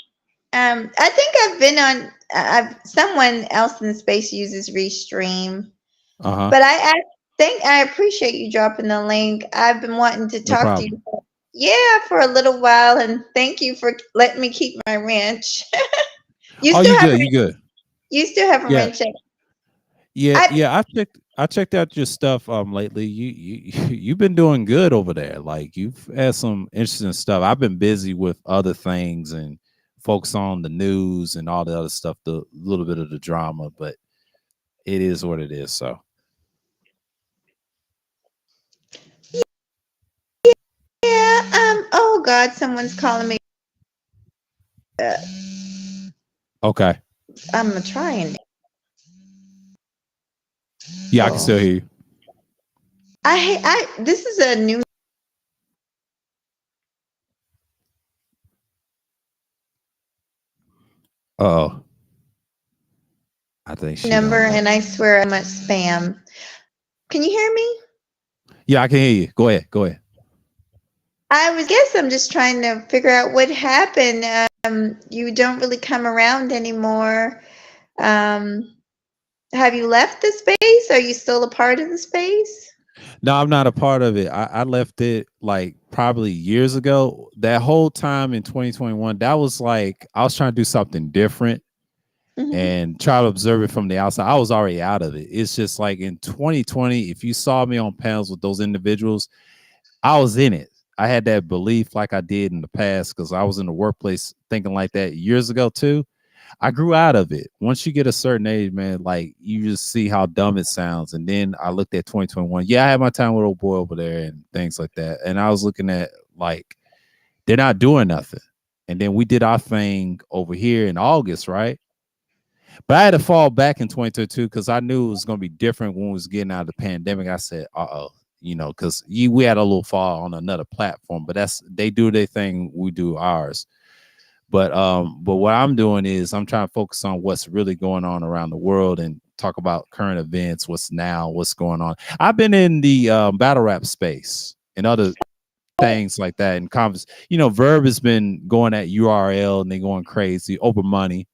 I think I've been on. I've someone else in the space uses Restream, Uh huh. but think I appreciate you dropping the link. I've been wanting to No talk to problem. you, yeah, for a little while, and thank you for letting me keep my wrench. You Oh, still you have good? You good? you still have a Yeah, wrench. yeah, I yeah. I checked out your stuff lately. You've been doing good over there. Like you've had some interesting stuff. I've been busy with other things and focus on the news and all the other stuff, the little bit of the drama, but it is what it is. So yeah. Oh God, someone's calling me. Uh, okay. I'm trying. Yeah, I can still hear you. This is a new Oh, I think she number, don't know. and I swear I much spam. Can you hear me? Yeah, I can hear you. Go ahead. Go ahead. Guess I'm just trying to figure out what happened. You don't really come around anymore. Um, have you left the space? Are you still a part of the space? No, I'm not a part of it. I left it like probably years ago. That whole time in 2021, that was like I was trying to do something different Hmm. and try to observe it from the outside. I was already out of it. It's just like in 2020, if you saw me on panels with those individuals, I was in it. I had that belief like I did in the past because I was in the workplace thinking like that years ago too. I grew out of it. Once you get a certain age, man, like you just see how dumb it sounds. And then I looked at 2021. Yeah, I had my time with old boy over there and things like that. And I was looking at like they're not doing nothing. And then we did our thing over here in August, right? But I had to fall back in 2022 because I knew it was going to be different when we was getting out of the pandemic. I said, uh-oh, because we had a little fall on another platform, but they do their thing, we do ours. But what I'm doing is I'm trying to focus on what's really going on around the world and talk about current events, what's going on. I've been in the battle rap space and other. things like that. And Verb has been going at URL and they going crazy over money,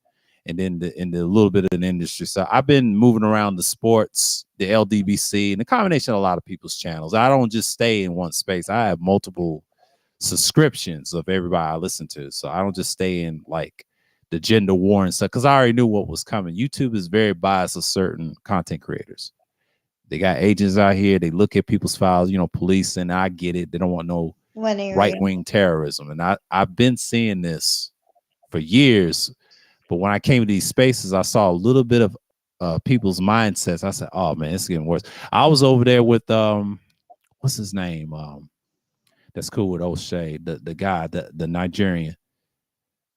and then in the little bit of an industry. So I've been moving around the sports, the LDBC, and the combination of a lot of people's channels. I don't just stay in one space. I have multiple subscriptions of everybody I listen to. So I don't just stay in like the gender war and stuff because I already knew what was coming. YouTube is very biased of certain content creators. They got agents out here. They look at people's files, police, and I get it. They don't want no right-wing terrorism. And I've been seeing this for years. But when I came to these spaces, I saw a little bit of people's mindsets. I said, oh man, it's getting worse. I was over there with what's his name? That's cool with O'Shea, the guy, the Nigerian.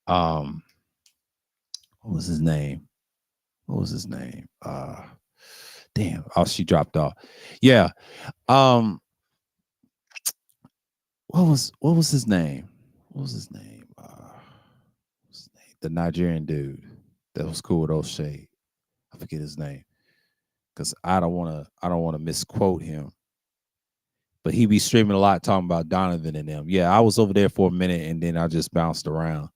What was his name? Damn. Oh, she dropped off. Yeah. What was his name? The Nigerian dude that was cool with O'Shea. I forget his name because I don't want to misquote him. But he be streaming a lot, talking about Donovan and them. Yeah, I was over there for a minute and then I just bounced around.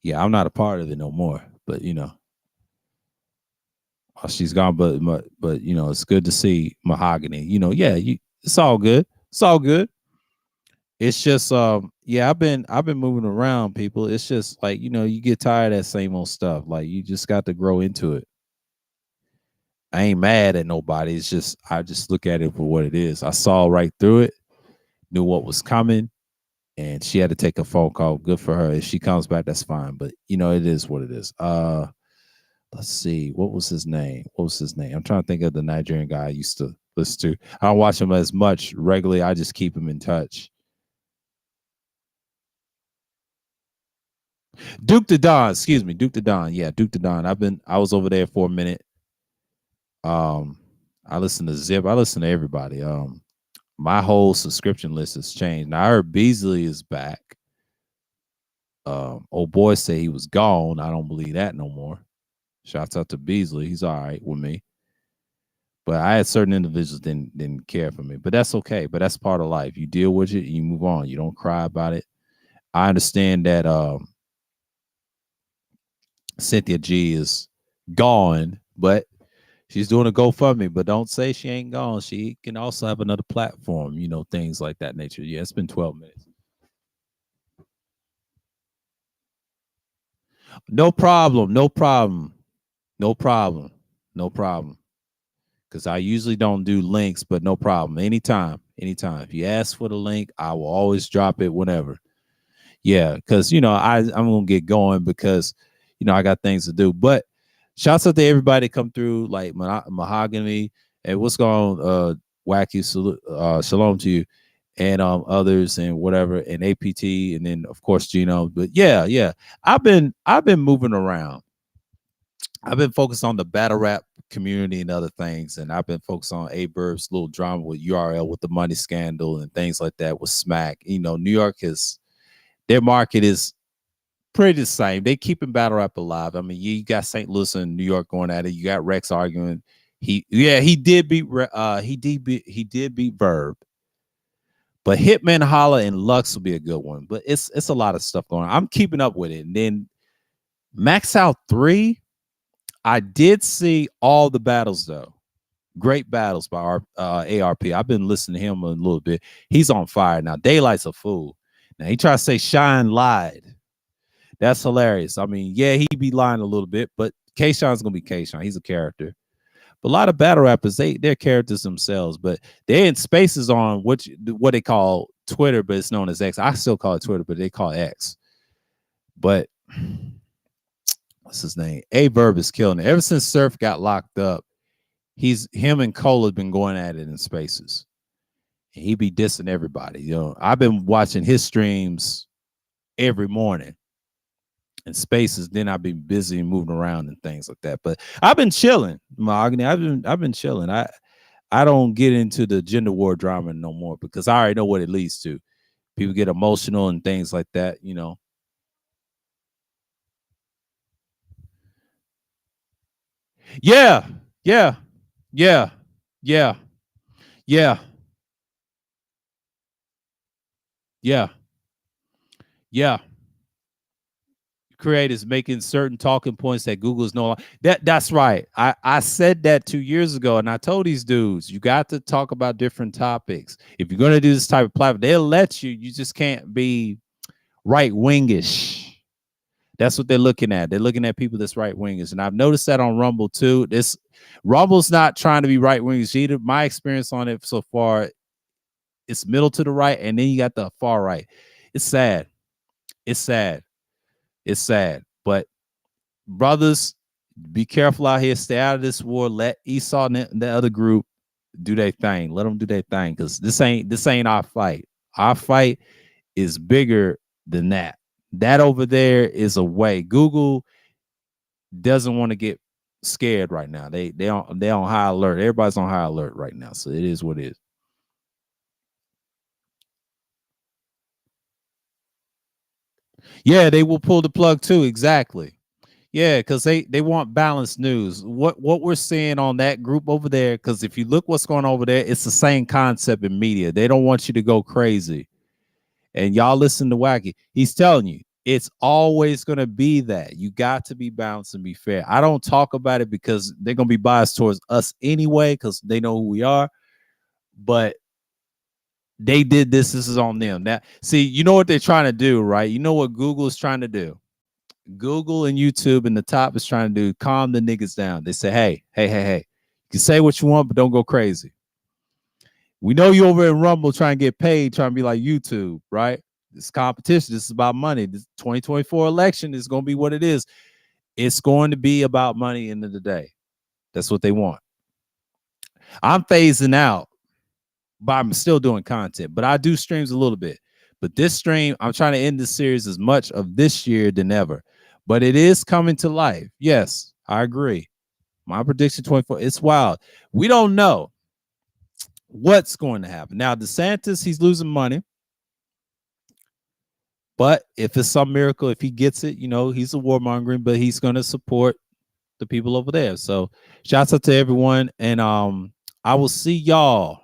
Yeah, I'm not a part of it no more. But she's gone. But it's good to see Mahogany. It's all good. It's all good. It's just I've been moving around, people. It's just like, you get tired of that same old stuff. Like you just got to grow into it. I ain't mad at nobody. It's just I just look at it for what it is. I saw right through it, knew what was coming, and she had to take a phone call. Good for her. If she comes back, that's fine. But it is what it is. Let's see. What was his name? I'm trying to think of the Nigerian guy I used to listen to. I don't watch him as much regularly. I just keep him in touch. Duke the Don, excuse me, Duke the Don. Yeah, Duke the Don. I was over there for a minute. I listen to Zip. I listen to everybody. My whole subscription list has changed. Now I heard Beasley is back. Old boy say he was gone. I don't believe that no more. Shouts out to Beasley. He's all right with me. But I had certain individuals didn't care for me. But that's okay. But that's part of life. You deal with it, you move on. You don't cry about it. I understand that Cynthia G is gone, but she's doing a GoFundMe. But don't say she ain't gone. She can also have another platform, things like that nature. Yeah, it's been 12 minutes. No problem. Because I usually don't do links, but no problem. Anytime. If you ask for the link, I will always drop it whenever. Yeah, because I'm gonna get going because I got things to do. But shouts out to everybody that come through, like Mahogany and what's going on, Wacky shalom to you, and others and whatever, and APT, and then of course Gino. But yeah, I've been moving around. I've been focused on the battle rap community and other things, and I've been focused on A-Burb's little drama with URL with the money scandal and things like that with Smack. New York their market is pretty the same. They keeping battle rap alive. I mean, you got St. Louis and New York going at it. You got Rex arguing. He did beat Verb. But Hitman Holla and Lux will be a good one. But it's a lot of stuff going on. I'm keeping up with it. And then Max Out 3, I did see all the battles though. Great battles by ARP. I've been listening to him a little bit. He's on fire now. Daylight's a fool. Now he tried to say Shine lied. That's hilarious. I mean, yeah, he be lying a little bit, but K-Shine's gonna be K-Shine. He's a character. But a lot of battle rappers, they're characters themselves, but they're in spaces on what they call Twitter, but it's known as X. I still call it Twitter, but they call it X. But what's his name? A-Verb is killing it. Ever since Surf got locked up, him and Cole have been going at it in spaces. And he be dissing everybody. I've been watching his streams every morning in spaces. Then I've been busy and moving around and things like that. But I've been chilling, Mahogany. I've been chilling. I don't get into the gender war drama no more because I already know what it leads to. People get emotional and things like that, Yeah. Yeah. Yeah. Creators making certain talking points that Google is no longer. That's right. I said that 2 years ago, and I told these dudes, you got to talk about different topics. If you're gonna do this type of platform, they'll let you. You just can't be right wingish. That's what they're looking at. They're looking at people that's right wingers, and I've noticed that on Rumble too. This Rumble's not trying to be right wingers either. My experience on it so far, it's middle to the right, and then you got the far right. It's sad. It's sad. It's sad. But brothers, be careful out here. Stay out of this war. Let Esau and the other group do their thing. Let them do their thing, because this ain't our fight. Our fight is bigger than that. That over there is a way. Google doesn't want to get scared right now. They on high alert. Everybody's on high alert right now. So it is what it is. Yeah, they will pull the plug too. Exactly. Yeah, because they want balanced news. What we're seeing on that group over there, because if you look what's going on over there, it's the same concept in media. They don't want you to go crazy. And y'all listen to Wacky. He's telling you it's always going to be that. You got to be balanced and be fair. I don't talk about it because they're going to be biased towards us anyway, because they know who we are. But they did this. This is on them. Now, see, you know what they're trying to do, right? You know what Google is trying to do? Google and YouTube and the top is trying to do calm the niggas down. They say, hey. You can say what you want, but don't go crazy. We know you over in Rumble trying to get paid, trying to be like YouTube, right? This competition, this is about money. This 2024 election is going to be what it is. It's going to be about money end of the day. That's what they want. I'm phasing out, but I'm still doing content. But I do streams a little bit. But this stream, I'm trying to end this series as much of this year than ever. But it is coming to life. Yes, I agree. My prediction 24, it's wild. We don't know what's going to happen. Now, DeSantis, he's losing money. But if it's some miracle, if he gets it, he's a warmongering, but he's going to support the people over there. So shouts out to everyone. And I will see y'all.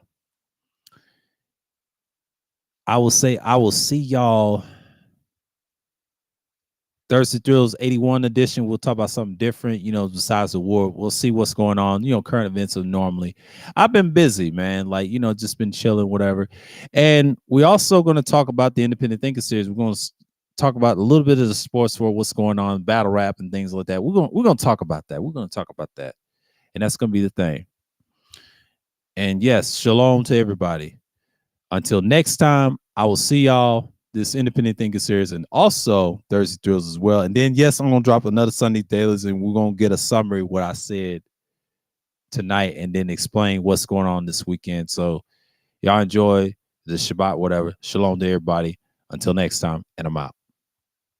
I will see y'all Thursday Thrills 81 edition. We'll talk about something different, besides the war. We'll see what's going on. Current events are normally. I've been busy, man. Just been chilling, whatever. And we're also going to talk about the Independent Thinker series. We're going to talk about a little bit of the sports for what's going on, battle rap and things like that. We're going to talk about that. We're going to talk about that. And that's going to be the thing. And yes, shalom to everybody. Until next time, I will see y'all this Independent Thinker series and also Thursday Thrills as well. And then, yes, I'm going to drop another Sunday Dailies and we're going to get a summary of what I said tonight and then explain what's going on this weekend. So y'all enjoy the Shabbat, whatever. Shalom to everybody. Until next time, and I'm out.